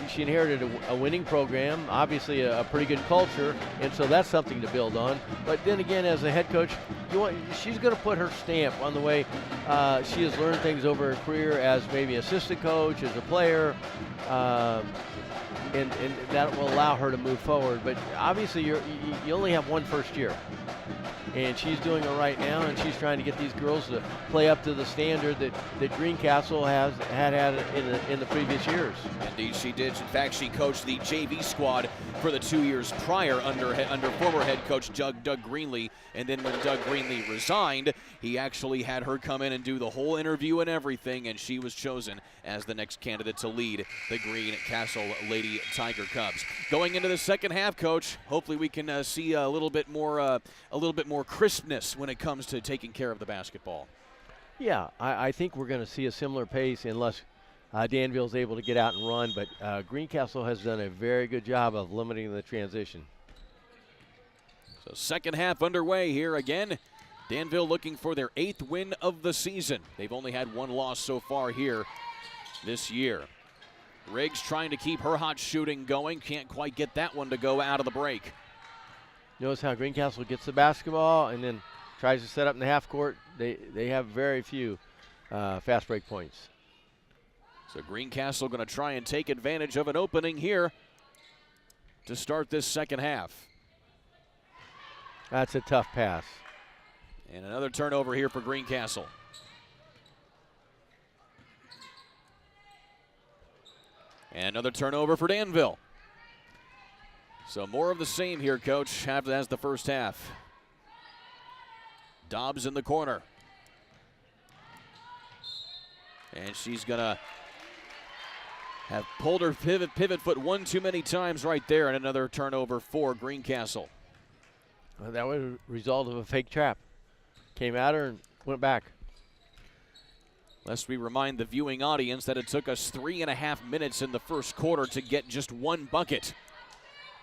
B: she inherited a winning program, obviously a pretty good culture, and so that's something to build on. But then again, as a head coach, she's going to put her stamp on the way she has learned things over her career as maybe assistant coach, as a player, and that will allow her to move forward. But obviously, you only have one first year. And she's doing it right now, and she's trying to get these girls to play up to the standard that Greencastle had in the previous years.
A: Indeed, she did. In fact, she coached the JV squad for the 2 years prior under former head coach Doug Greenlee. And then when Doug Greenlee resigned, he actually had her come in and do the whole interview and everything, and she was chosen as the next candidate to lead the Greencastle Lady Tiger Cubs. Going into the second half, Coach, hopefully we can see a little bit more crispness when it comes to taking care of the basketball.
B: Yeah, I think we're going to see a similar pace unless Danville's able to get out and run, but Greencastle has done a very good job of limiting the transition.
A: So second half underway here again. Danville looking for their 8th win of the season. They've only had one loss so far here this year. Riggs trying to keep her hot shooting going. Can't quite get that one to go out of the break.
B: Notice how Greencastle gets the basketball and then tries to set up in the half court. They have very few fast break points.
A: So Greencastle going to try and take advantage of an opening here to start this second half.
B: That's a tough pass.
A: And another turnover here for Greencastle. And another turnover for Danville. So more of the same here, Coach, as the first half. Dobbs in the corner. And she's going to have pulled her pivot foot one too many times right there, and another turnover for Greencastle.
B: Well, that was a result of a fake trap. Came at her and went back.
A: Lest we remind the viewing audience that it took us 3.5 minutes in the first quarter to get just one bucket.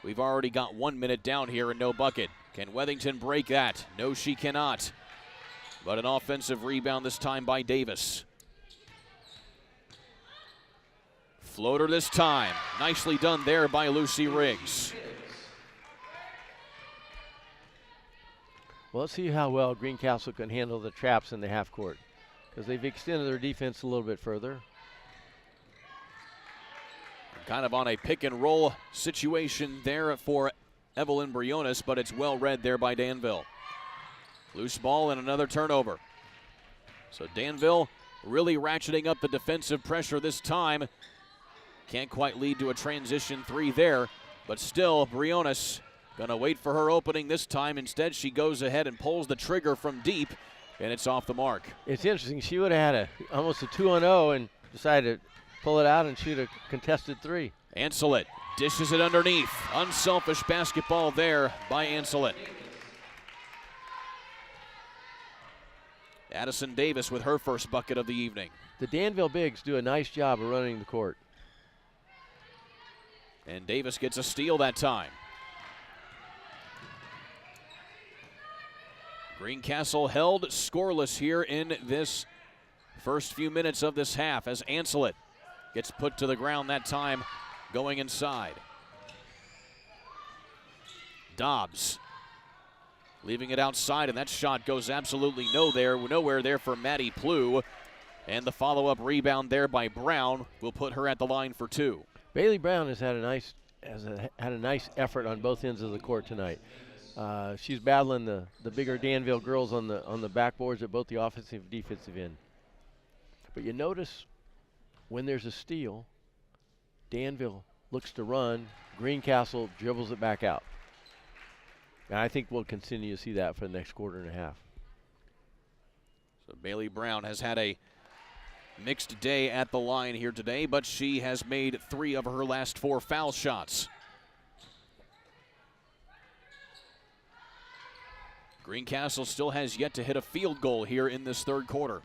A: We've already got 1 minute down here and no bucket. Can Wethington break that? No, she cannot. But an offensive rebound this time by Davis. Floater this time. Nicely done there by Lucy Riggs.
B: Well, let's see how well Greencastle can handle the traps in the half court, because they've extended their defense a little bit further.
A: Kind of on a pick and roll situation there for Evelyn Briones, but it's well read there by Danville. Loose ball and another turnover. So Danville really ratcheting up the defensive pressure this time. Can't quite lead to a transition three there, but still Briones gonna wait for her opening this time. Instead, she goes ahead and pulls the trigger from deep, and it's off the mark.
B: It's interesting. She would have had almost a 2-0 and decided to pull it out and shoot a contested three.
A: Ancelet dishes it underneath. Unselfish basketball there by Ancelet. Addison Davis with her first bucket of the evening.
B: The Danville bigs do a nice job of running the court.
A: And Davis gets a steal that time. Greencastle held scoreless here in this first few minutes of this half as Ancelet gets put to the ground that time going inside. Dobbs leaving it outside, and that shot goes absolutely nowhere there for Maddie Plew. And the follow-up rebound there by Brown will put her at the line for two.
B: Bailey Brown has had a nice effort on both ends of the court tonight. She's battling the bigger Danville girls on the backboards at both the offensive and defensive end. But you notice when there's a steal, Danville looks to run, Greencastle dribbles it back out. And I think we'll continue to see that for the next quarter and a half.
A: So Bailey Brown has had a mixed day at the line here today, but she has made 3 of her last 4 foul shots. Greencastle still has yet to hit a field goal here in this third quarter.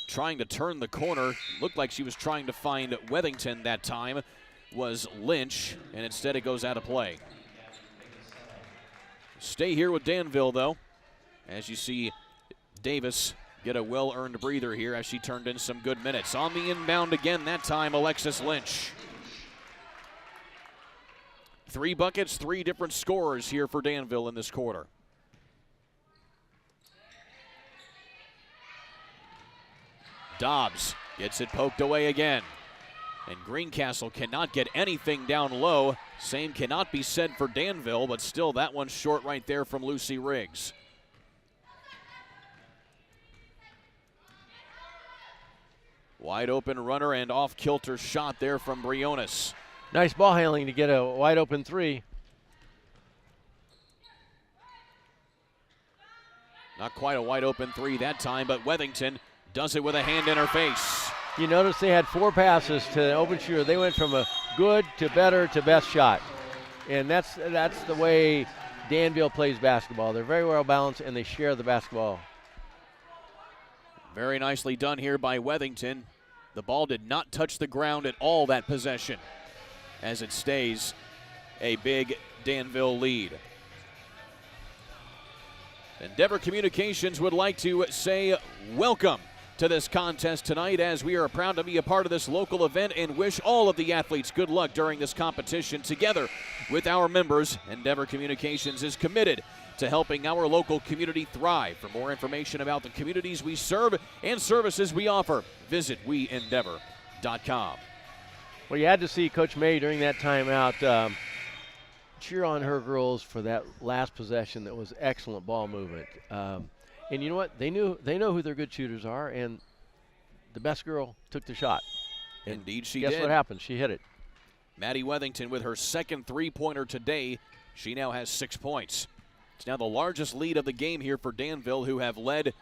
A: Trying to turn the corner, looked like she was trying to find Wethington that time, was Lynch, and instead it goes out of play. Stay here with Danville, though, as you see Davis get a well-earned breather here as she turned in some good minutes. On the inbound again, that time Alexis Lynch. 3 buckets, 3 different scorers here for Danville in this quarter. Dobbs gets it poked away again. And Greencastle cannot get anything down low. Same cannot be said for Danville, but still that one's short right there from Lucy Riggs. Wide open runner and off-kilter shot there from Briones.
B: Nice ball handling to get a wide open 3.
A: Not quite a wide open 3 that time, but Wethington does it with a hand in her face.
B: You notice they had 4 passes to the open shooter. They went from a good to better to best shot. And that's the way Danville plays basketball. They're very well balanced and they share the basketball.
A: Very nicely done here by Wethington. The ball did not touch the ground at all that possession, as it stays a big Danville lead. Endeavor Communications would like to say welcome to this contest tonight, as we are proud to be a part of this local event and wish all of the athletes good luck during this competition. Together with our members, Endeavor Communications is committed to helping our local community thrive. For more information about the communities we serve and services we offer, visit weendeavor.com.
B: Well, you had to see Coach May during that timeout cheer on her girls for that last possession. That was excellent ball movement. And you know what? They know who their good shooters are, and the best girl took the shot. And
A: indeed she
B: did. Guess what happened? She hit it.
A: Maddie Wethington with her second three-pointer today. She now has 6 points. It's now the largest lead of the game here for Danville, who have led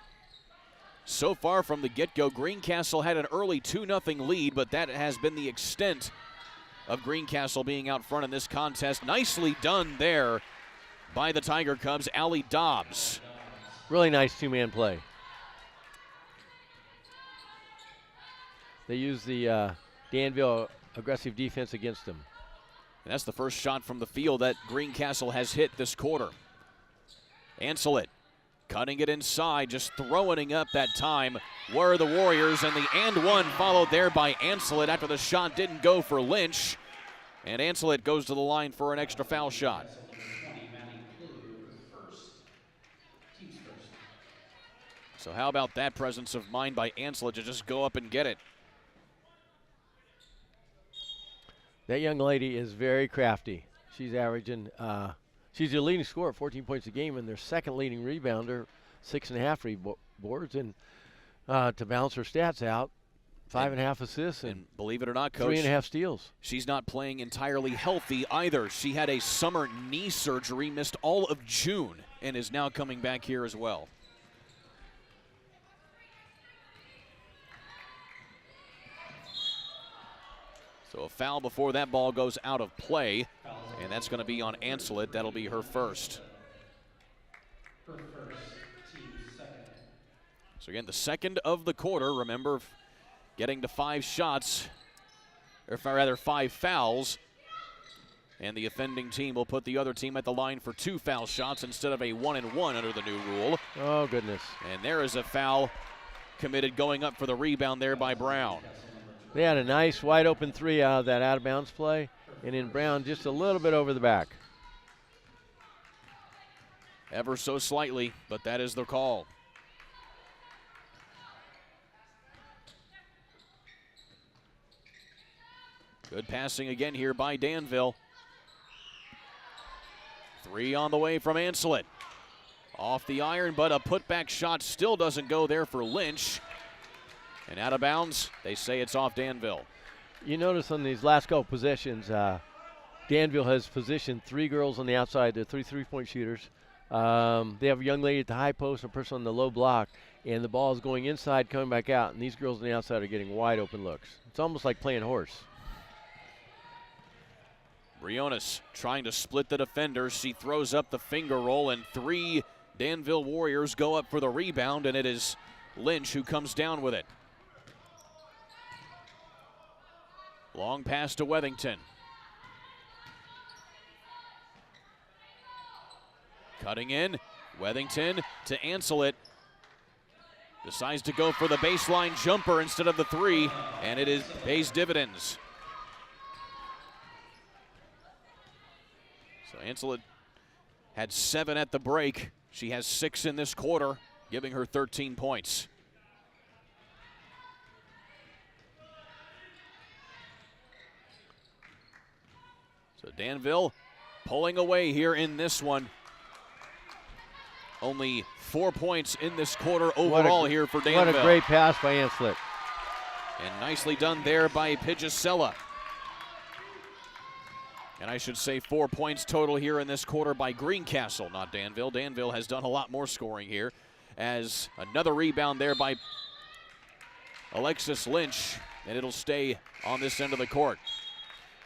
A: so far from the get-go. Greencastle had an early 2-0 lead, but that has been the extent of Greencastle being out front in this contest. Nicely done there by the Tiger Cubs, Allie Dobbs.
B: Really nice 2-man play. They used the Danville aggressive defense against them.
A: And that's the first shot from the field that Greencastle has hit this quarter. Ancelet cutting it inside, just throwing it up that time were the Warriors, and the and one followed there by Ancelet after the shot didn't go for Lynch. And Ancelet goes to the line for an extra foul shot. So how about that presence of mind by Ancelet to just go up and get it?
B: That young lady is very crafty. She's averaging, she's your leading scorer at 14 points a game, and their second leading rebounder, 6.5 reboards. And to balance her stats out, 5.5 assists and
A: believe it or not, Coach,
B: 3.5 steals.
A: She's not playing entirely healthy either. She had a summer knee surgery, missed all of June, and is now coming back here as well. So a foul before that ball goes out of play, and that's going to be on Ancelet. That'll be her first. So again, the second of the quarter. Remember, getting to 5 shots, or rather 5 fouls, and the offending team will put the other team at the line for 2 foul shots instead of a 1-and-1 under the new rule.
B: Oh, goodness.
A: And there is a foul committed going up for the rebound there by Brown.
B: They had a nice wide open 3 out of that out of bounds play, and in Brown just a little bit over the back.
A: Ever so slightly, but that is the call. Good passing again here by Danville. 3 on the way from Ancelet. Off the iron, but a putback shot still doesn't go there for Lynch. And out of bounds, they say it's off Danville.
B: You notice on these last couple possessions, Danville has positioned 3 girls on the outside. They're 3 3-point shooters. They have a young lady at the high post, a person on the low block, and the ball is going inside, coming back out, and these girls on the outside are getting wide open looks. It's almost like playing horse.
A: Briones trying to split the defenders. She throws up the finger roll, and 3 Danville Warriors go up for the rebound, and it is Lynch who comes down with it. Long pass to Wethington. Cutting in, Wethington to Ansel it. Decides to go for the baseline jumper instead of the 3, and it pays dividends. So Ansel had 7 at the break. She has 6 in this quarter, giving her 13 points. So Danville pulling away here in this one. Only 4 points in this quarter overall here for Danville.
B: What a great pass by Anslet.
A: And nicely done there by Pijasella. And I should say 4 points total here in this quarter by Greencastle, not Danville. Danville has done a lot more scoring here, as another rebound there by Alexis Lynch, and it'll stay on this end of the court.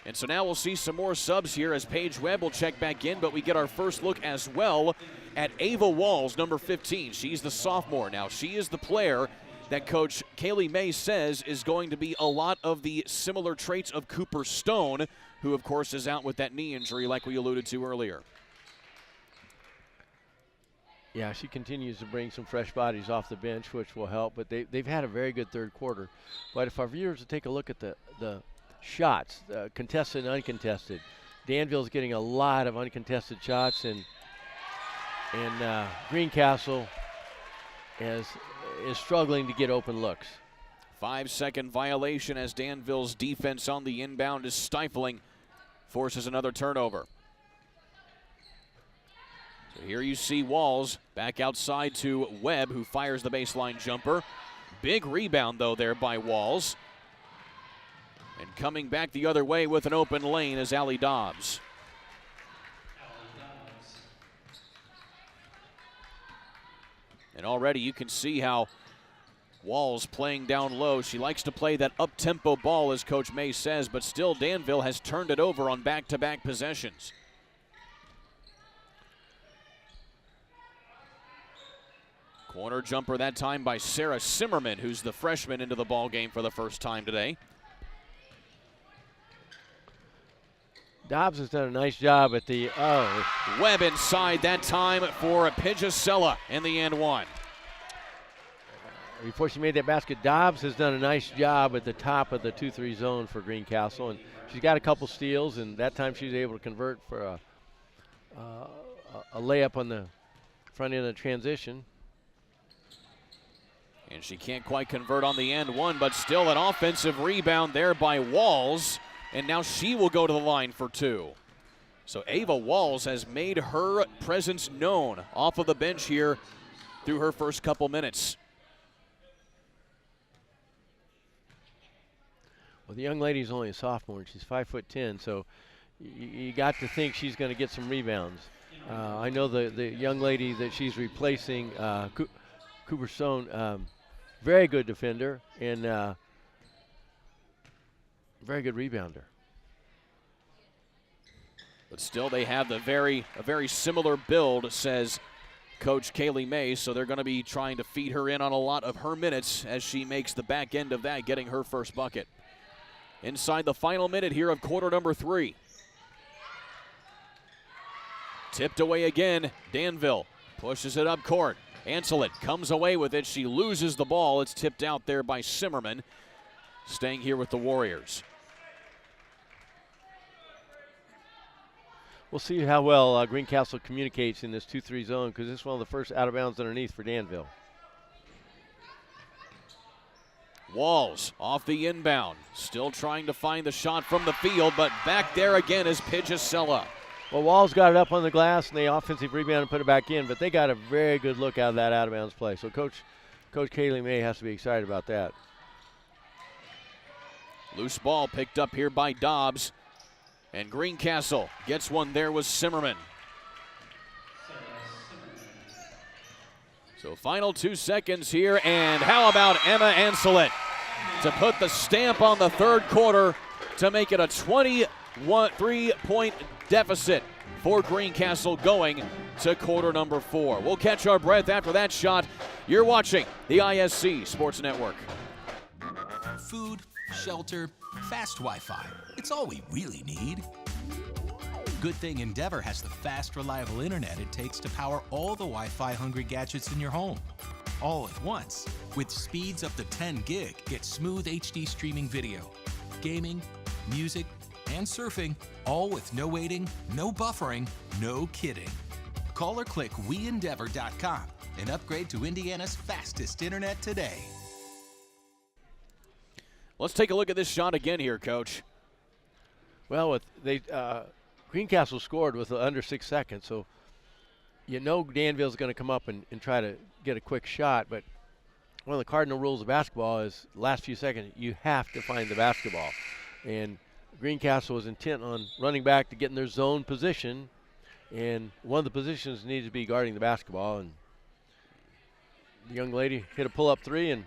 A: And so now we'll see some more subs here as Paige Webb will check back in, but we get our first look as well at Ava Walls, number 15. She's the sophomore now. She is the player that Coach Kaylee May says is going to be a lot of the similar traits of Cooper Stone, who of course is out with that knee injury like we alluded to earlier.
B: Yeah, she continues to bring some fresh bodies off the bench, which will help, but they've had a very good third quarter. But if our viewers will take a look at the shots, contested and uncontested, Danville's getting a lot of uncontested shots, and Greencastle is struggling to get open looks.
A: 5-second violation as Danville's defense on the inbound is stifling, forces another turnover. So here you see Walls back outside to Webb, who fires the baseline jumper. Big rebound though there by Walls. And coming back the other way with an open lane is Allie Dobbs. And already you can see how Walls playing down low. She likes to play that up-tempo ball, as Coach May says, but still Danville has turned it over on back-to-back possessions. Corner jumper that time by Sarah Simmerman, who's the freshman into the ball game for the first time today.
B: Dobbs has done a nice job at the,
A: Webb inside that time for Pijasella in the and one.
B: Before she made that basket, Dobbs has done a nice job at the top of the 2-3 zone for Greencastle, and she's got a couple steals, and that time she was able to convert for a layup on the front end of the transition.
A: And she can't quite convert on the end one, but still an offensive rebound there by Walls. And now she will go to the line for 2. So Ava Walls has made her presence known off of the bench here through her first couple minutes.
B: Well, the young lady's only a sophomore, and she's 5'10", so you got to think she's going to get some rebounds. I know the young lady that she's replacing, Cooper Stone, very good defender and very good rebounder.
A: But still they have a very similar build, says Coach Kaylee May, so they're going to be trying to feed her in on a lot of her minutes as she makes the back end of that, getting her first bucket. Inside the final minute here of quarter number 3. Tipped away again, Danville pushes it up court. Anselet comes away with it. She loses the ball. It's tipped out there by Simmerman, staying here with the Warriors.
B: We'll see how well Greencastle communicates in this 2-3 zone, because this is one of the first out of bounds underneath for Danville.
A: Walls off the inbound, still trying to find the shot from the field, but back there again is Pijasella.
B: Well, Walls got it up on the glass, and they offensive rebound and put it back in, but they got a very good look out of that out of bounds play. So Coach Kaylee May has to be excited about that.
A: Loose ball picked up here by Dobbs. And Greencastle gets one there with Simmerman. So final 2 seconds here, and how about Emma Anselet to put the stamp on the third quarter to make it a 23-point deficit for Greencastle going to quarter number 4. We'll catch our breath after that shot. You're watching the ISC Sports Network.
E: Food, shelter, fast Wi-Fi. It's all we really need. Good thing Endeavor has the fast, reliable internet it takes to power all the Wi-Fi hungry gadgets in your home. All at once. With speeds up to 10 gig, get smooth HD streaming video, gaming, music, and surfing, all with no waiting, no buffering, no kidding. Call or click WeEndeavor.com and upgrade to Indiana's fastest internet today.
A: Let's take a look at this shot again here, Coach.
B: Well, Greencastle scored with under 6 seconds, so you know Danville's going to come up and try to get a quick shot, but one of the cardinal rules of basketball is last few seconds, you have to find the basketball. And Greencastle was intent on running back to get in their zone position, and one of the positions needed to be guarding the basketball, and the young lady hit a pull-up three, and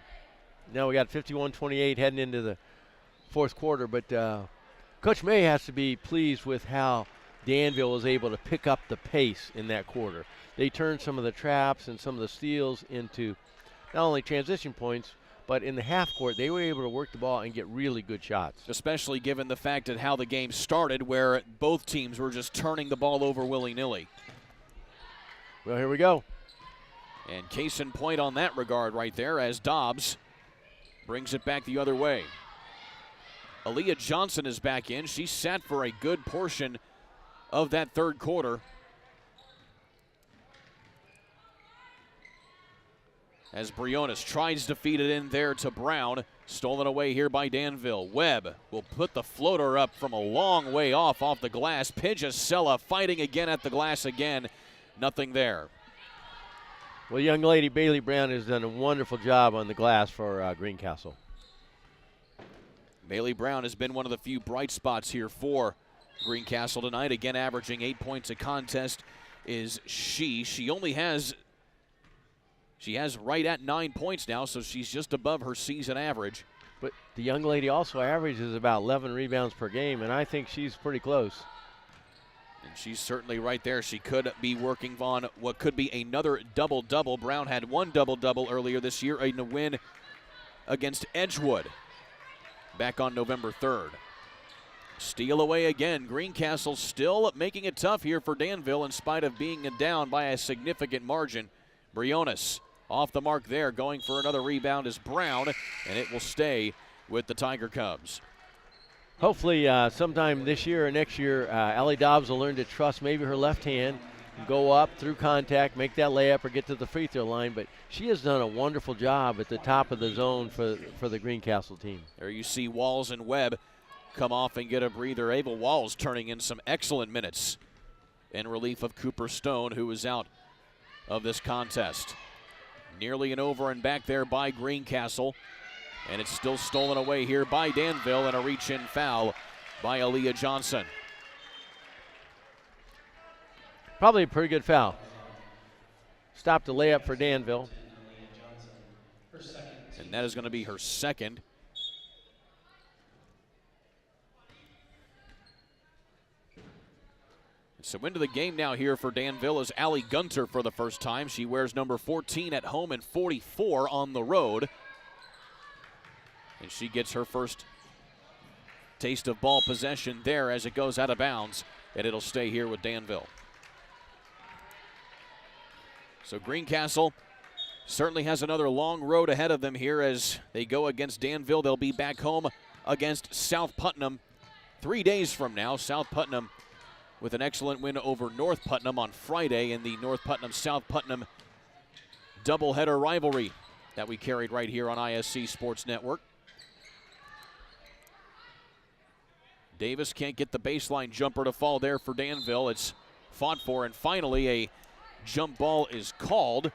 B: now we got 51-28 heading into the fourth quarter, but Coach May has to be pleased with how Danville was able to pick up the pace in that quarter. They turned some of the traps and some of the steals into not only transition points, but in the half court, they were able to work the ball and get really good shots.
A: Especially given the fact that how the game started, where both teams were just turning the ball over willy-nilly.
B: Well, here we go.
A: And case in point on that regard right there as Dobbs brings it back the other way. Aaliyah Johnson is back in. She sat for a good portion of that third quarter. As Briones tries to feed it in there to Brown. Stolen away here by Danville. Webb will put the floater up from a long way off the glass. Pidgesella fighting again at the glass again. Nothing there.
B: Well, young lady Bailey Brown has done a wonderful job on the glass for Greencastle.
A: Bailey Brown has been one of the few bright spots here for Greencastle tonight. Again, averaging 8 points a contest is she. She has right at 9 points now, so she's just above her season average.
B: But the young lady also averages about 11 rebounds per game, and I think she's pretty close.
A: And she's certainly right there. She could be working on what could be another double-double. Brown had one double-double earlier this year in a win against Edgewood back on November 3rd. Steal away again. Greencastle still making it tough here for Danville in spite of being down by a significant margin. Briones off the mark there. Going for another rebound is Brown, and it will stay with the Tiger Cubs.
B: Hopefully sometime this year or next year, Allie Dobbs will learn to trust maybe her left hand, go up through contact, make that layup or get to the free throw line. But she has done a wonderful job at the top of the zone for the Greencastle team.
A: There you see Walls and Webb come off and get a breather. Ava Walls turning in some excellent minutes in relief of Cooper Stone, who is out of this contest. Nearly an over and back there by Greencastle. And it's still stolen away here by Danville, and a reach-in foul by Aaliyah Johnson.
B: Probably a pretty good foul. Stopped the layup for Danville.
A: And that is going to be her second. So into the game now here for Danville is Allie Gunter for the first time. She wears number 14 at home and 44 on the road. And she gets her first taste of ball possession there as it goes out of bounds, and it'll stay here with Danville. So Greencastle certainly has another long road ahead of them here as they go against Danville. They'll be back home against South Putnam 3 days from now. South Putnam with an excellent win over North Putnam on Friday in the North Putnam-South Putnam doubleheader rivalry that we carried right here on ISC Sports Network. Davis can't get the baseline jumper to fall there for Danville. It's fought for, and finally a jump ball is called,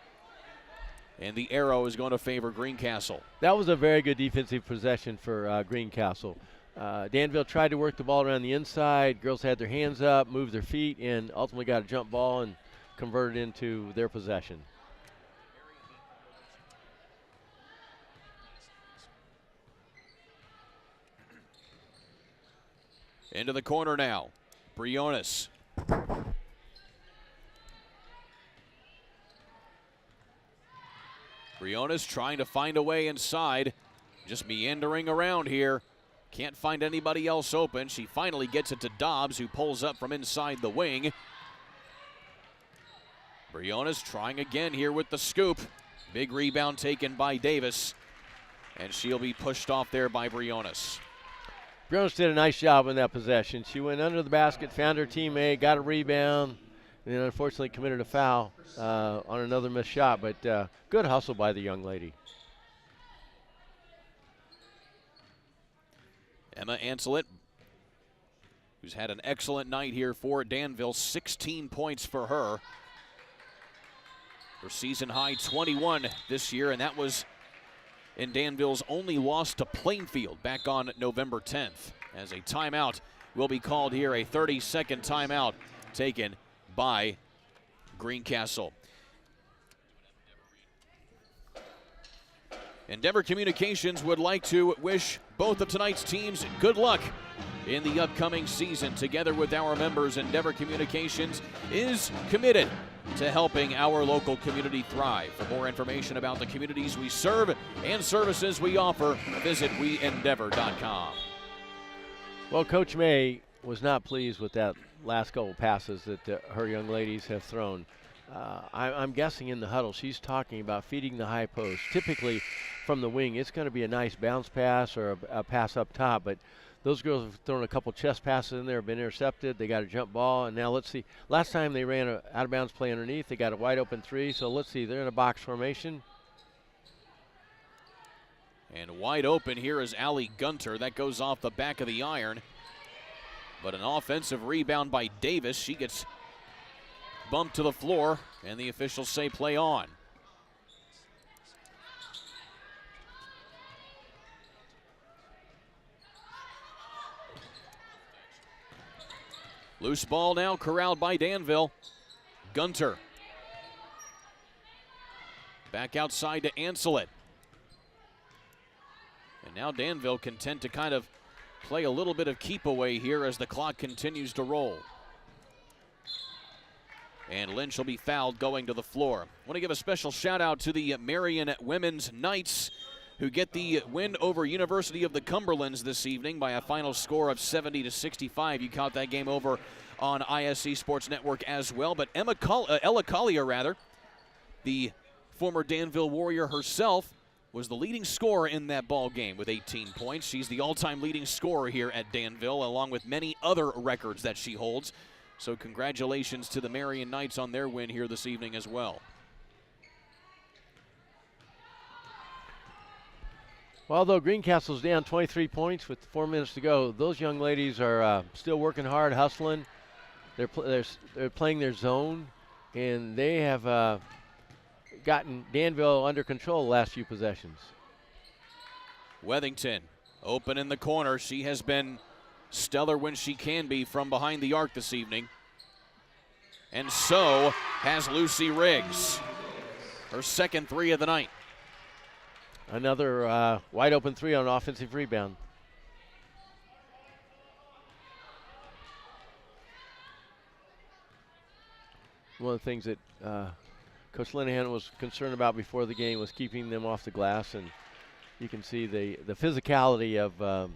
A: and the arrow is going to favor Greencastle.
B: That was a very good defensive possession for Greencastle. Danville tried to work the ball around the inside. Girls had their hands up, moved their feet, and ultimately got a jump ball and converted into their possession.
A: Into the corner now. Briones. Briones trying to find a way inside. Just meandering around here. Can't find anybody else open. She finally gets it to Dobbs, who pulls up from inside the wing. Briones trying again here with the scoop. Big rebound taken by Davis. And she'll be pushed off there by Briones.
B: Briones did a nice job in that possession. She went under the basket, found her teammate, got a rebound, and then unfortunately committed a foul on another missed shot. But good hustle by the young lady.
A: Emma Anselet, who's had an excellent night here for Danville, 16 points for her. Her season high 21 this year, and that was in Danville's only loss to Plainfield back on November 10th. As a timeout will be called here, a 30-second timeout taken by Greencastle. Endeavor Communications would like to wish both of tonight's teams good luck in the upcoming season. Together with our members, Endeavor Communications is committed to helping our local community thrive. For more information about the communities we serve and services we offer, visit weendeavor.com.
B: Well, Coach May was not pleased with that last couple passes that her young ladies have thrown. I'm guessing in the huddle she's talking about feeding the high post. Typically from the wing it's going to be a nice bounce pass or a pass up top, but those girls have thrown a couple chest passes in there, have been intercepted. They got a jump ball, and now let's see. Last time they ran an out of bounds play underneath, they got a wide open three, so let's see. They're in a box formation.
A: And wide open here is Allie Gunter. That goes off the back of the iron. But an offensive rebound by Davis. She gets bumped to the floor, and the officials say play on. Loose ball now corralled by Danville. Gunter. Back outside to Anselet. And now Danville content to kind of play a little bit of keep away here as the clock continues to roll. And Lynch will be fouled going to the floor. I want to give a special shout out to the Marion Women's Knights, who get the win over University of the Cumberlands this evening by a final score of 70-65. You caught that game over on ISC Sports Network as well. But Ella Collier, the former Danville Warrior herself, was the leading scorer in that ball game with 18 points. She's the all-time leading scorer here at Danville, along with many other records that she holds. So congratulations to the Marion Knights on their win here this evening as well.
B: Well, though Greencastle's down 23 points with 4 minutes to go, those young ladies are still working hard, hustling. They're playing their zone, and they have gotten Danville under control the last few possessions.
A: Wethington open in the corner. She has been stellar when she can be from behind the arc this evening. And so has Lucy Riggs. Her second three of the night.
B: Another wide open three on an offensive rebound. One of the things that Coach Linehan was concerned about before the game was keeping them off the glass, and you can see the physicality of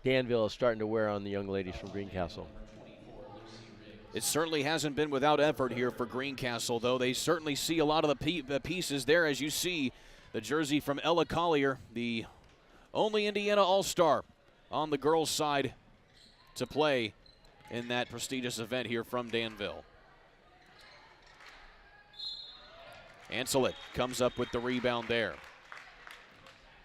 B: Danville is starting to wear on the young ladies from Greencastle.
A: It certainly hasn't been without effort here for Greencastle, though. They certainly see a lot of the pieces there, as you see the jersey from Ella Collier, the only Indiana All-Star on the girls' side to play in that prestigious event here from Danville. Anselet comes up with the rebound there.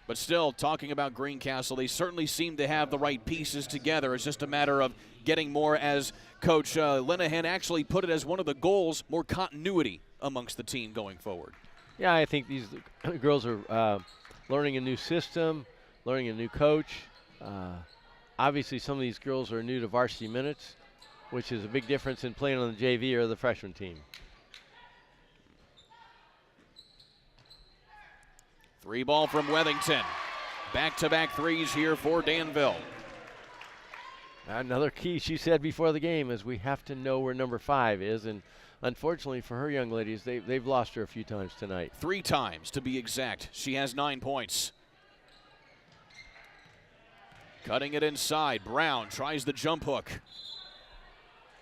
A: But still, talking about Greencastle, they certainly seem to have the right pieces together. It's just a matter of getting more, as Coach Linehan actually put it as one of the goals, more continuity amongst the team going forward.
B: Yeah, I think these girls are learning a new system, learning a new coach. obviously some of these girls are new to varsity minutes, which is a big difference in playing on the JV or the freshman team.
A: 3-ball from Wethington. Back-to-back threes here for Danville.
B: Another key she said before the game is we have to know where number 5 is, and unfortunately for her young ladies, they've lost her a few times tonight.
A: 3 times to be exact. She has 9 points. Cutting it inside. Brown tries the jump hook.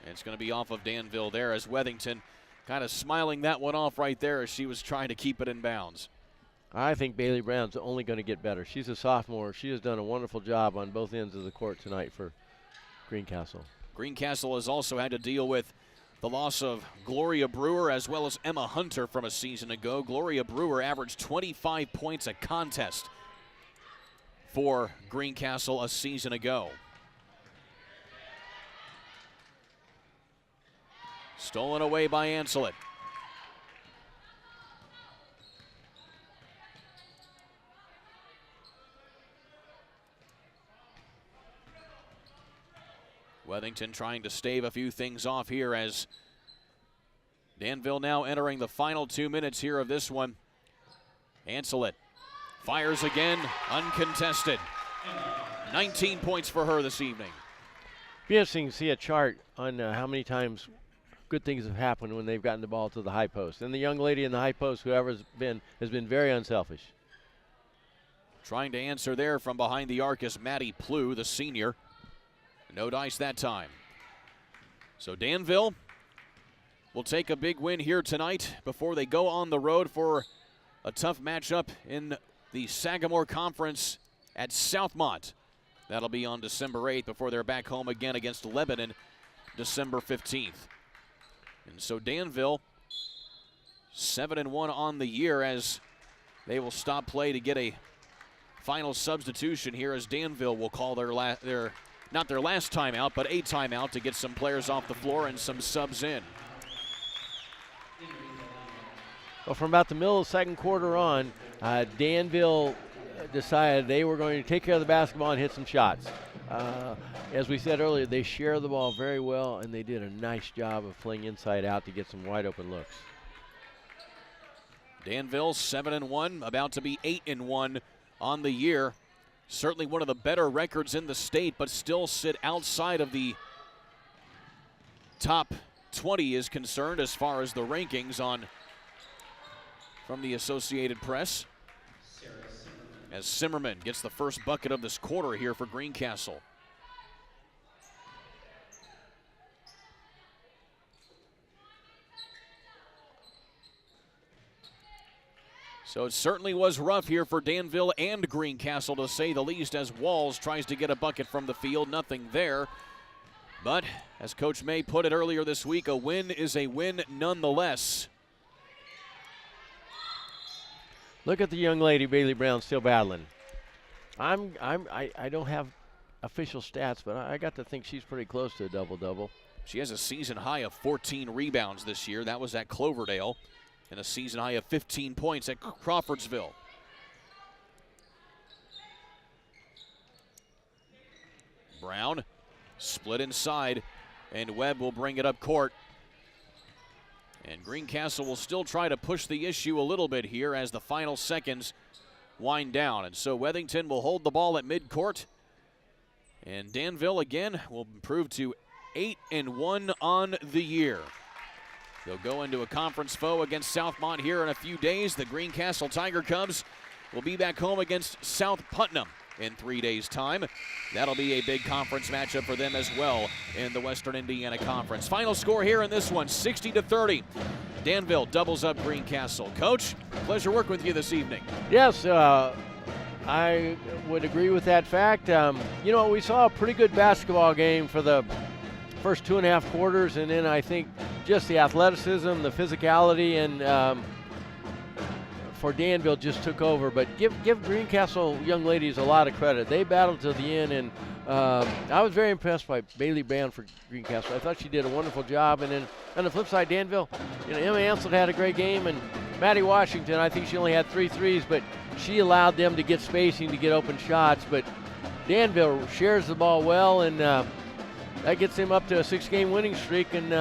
A: And it's going to be off of Danville there as Wethington kind of smiling that one off right there as she was trying to keep it in bounds.
B: I think Bailey Brown's only going to get better. She's a sophomore. She has done a wonderful job on both ends of the court tonight for Greencastle.
A: Greencastle has also had to deal with the loss of Gloria Brewer as well as Emma Hunter from a season ago. Gloria Brewer averaged 25 points a contest for Greencastle a season ago. Stolen away by Ancelet. Wethington trying to stave a few things off here as Danville now entering the final 2 minutes here of this one. Ancelet fires again, uncontested. 19 points for her this evening.
B: Be interesting to see a chart on how many times good things have happened when they've gotten the ball to the high post. And the young lady in the high post, whoever's been, has been very unselfish.
A: Trying to answer there from behind the arc is Maddie Plew, the senior. No dice that time. So Danville will take a big win here tonight before they go on the road for a tough matchup in the Sagamore Conference at Southmont. That'll be on December 8th before they're back home again against Lebanon December 15th. And so Danville 7-1 on the year as they will stop play to get a final substitution here as Danville will call their not their last timeout, but a timeout to get some players off the floor and some subs in.
B: Well, from about the middle of the second quarter on, Danville decided they were going to take care of the basketball and hit some shots. As we said earlier, they share the ball very well, and they did a nice job of playing inside out to get some wide open looks.
A: Danville 7-1, about to be 8-1 on the year. Certainly one of the better records in the state, but still sit outside of the top 20 is concerned as far as the rankings from the Associated Press. As Zimmerman gets the first bucket of this quarter here for Greencastle. So it certainly was rough here for Danville and Greencastle, to say the least, as Walls tries to get a bucket from the field. Nothing there. But as Coach May put it earlier this week, a win is a win nonetheless.
B: Look at the young lady, Bailey Brown, still battling. I don't have official stats, but I got to think she's pretty close to a double-double.
A: She has a season high of 14 rebounds this year. That was at Cloverdale. And a season high of 15 points at Crawfordsville. Brown split inside, and Webb will bring it up court. And Greencastle will still try to push the issue a little bit here as the final seconds wind down. And so Wethington will hold the ball at midcourt. And Danville again will improve to 8-1 on the year. They'll go into a conference foe against Southmont here in a few days. The Greencastle Tiger Cubs will be back home against South Putnam in 3 days' time. That'll be a big conference matchup for them as well in the Western Indiana Conference. Final score here in this one, 60-30. Danville doubles up Greencastle. Coach, pleasure working with you this evening.
B: Yes, I would agree with that fact. You know, we saw a pretty good basketball game for the first 2.5 quarters, and then I think just the athleticism, the physicality, and for Danville just took over. But give Greencastle young ladies a lot of credit. They battled to the end, and I was very impressed by Bailey Brown for Greencastle. I thought she did a wonderful job. And then on the flip side, Danville, you know, Emma Ansel had a great game, and Maddie Washington, I think she only had 3 threes, but she allowed them to get spacing to get open shots. But Danville shares the ball well, and that gets him up to a 6-game winning streak, and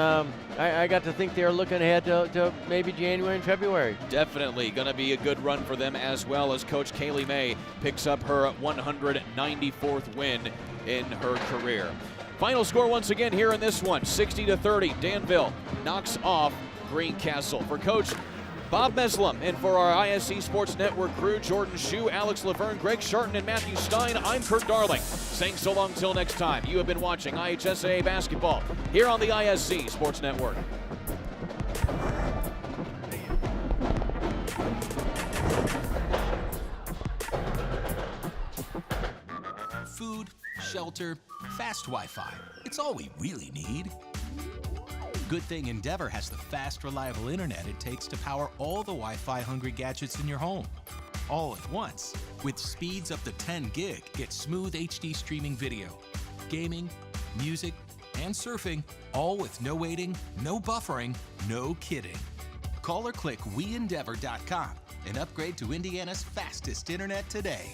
B: I got to think they're looking ahead to maybe January and February.
A: Definitely going to be a good run for them, as well as Coach Kaylee May picks up her 194th win in her career. Final score once again here in this one, 60-30. Danville knocks off Greencastle. For Coach Bob Meslam, and for our ISC Sports Network crew, Jordan Shue, Alex Laverne, Greg Sharton, and Matthew Stein, I'm Kurt Darling. Saying so long till next time. You have been watching IHSAA basketball here on the ISC Sports Network.
E: Food, shelter, fast Wi-Fi. It's all we really need. Good thing Endeavor has the fast, reliable internet it takes to power all the Wi-Fi hungry gadgets in your home. All at once. With speeds up to 10 gig, get smooth HD streaming video, gaming, music, and surfing, all with no waiting, no buffering, no kidding. Call or click WeEndeavor.com and upgrade to Indiana's fastest internet today.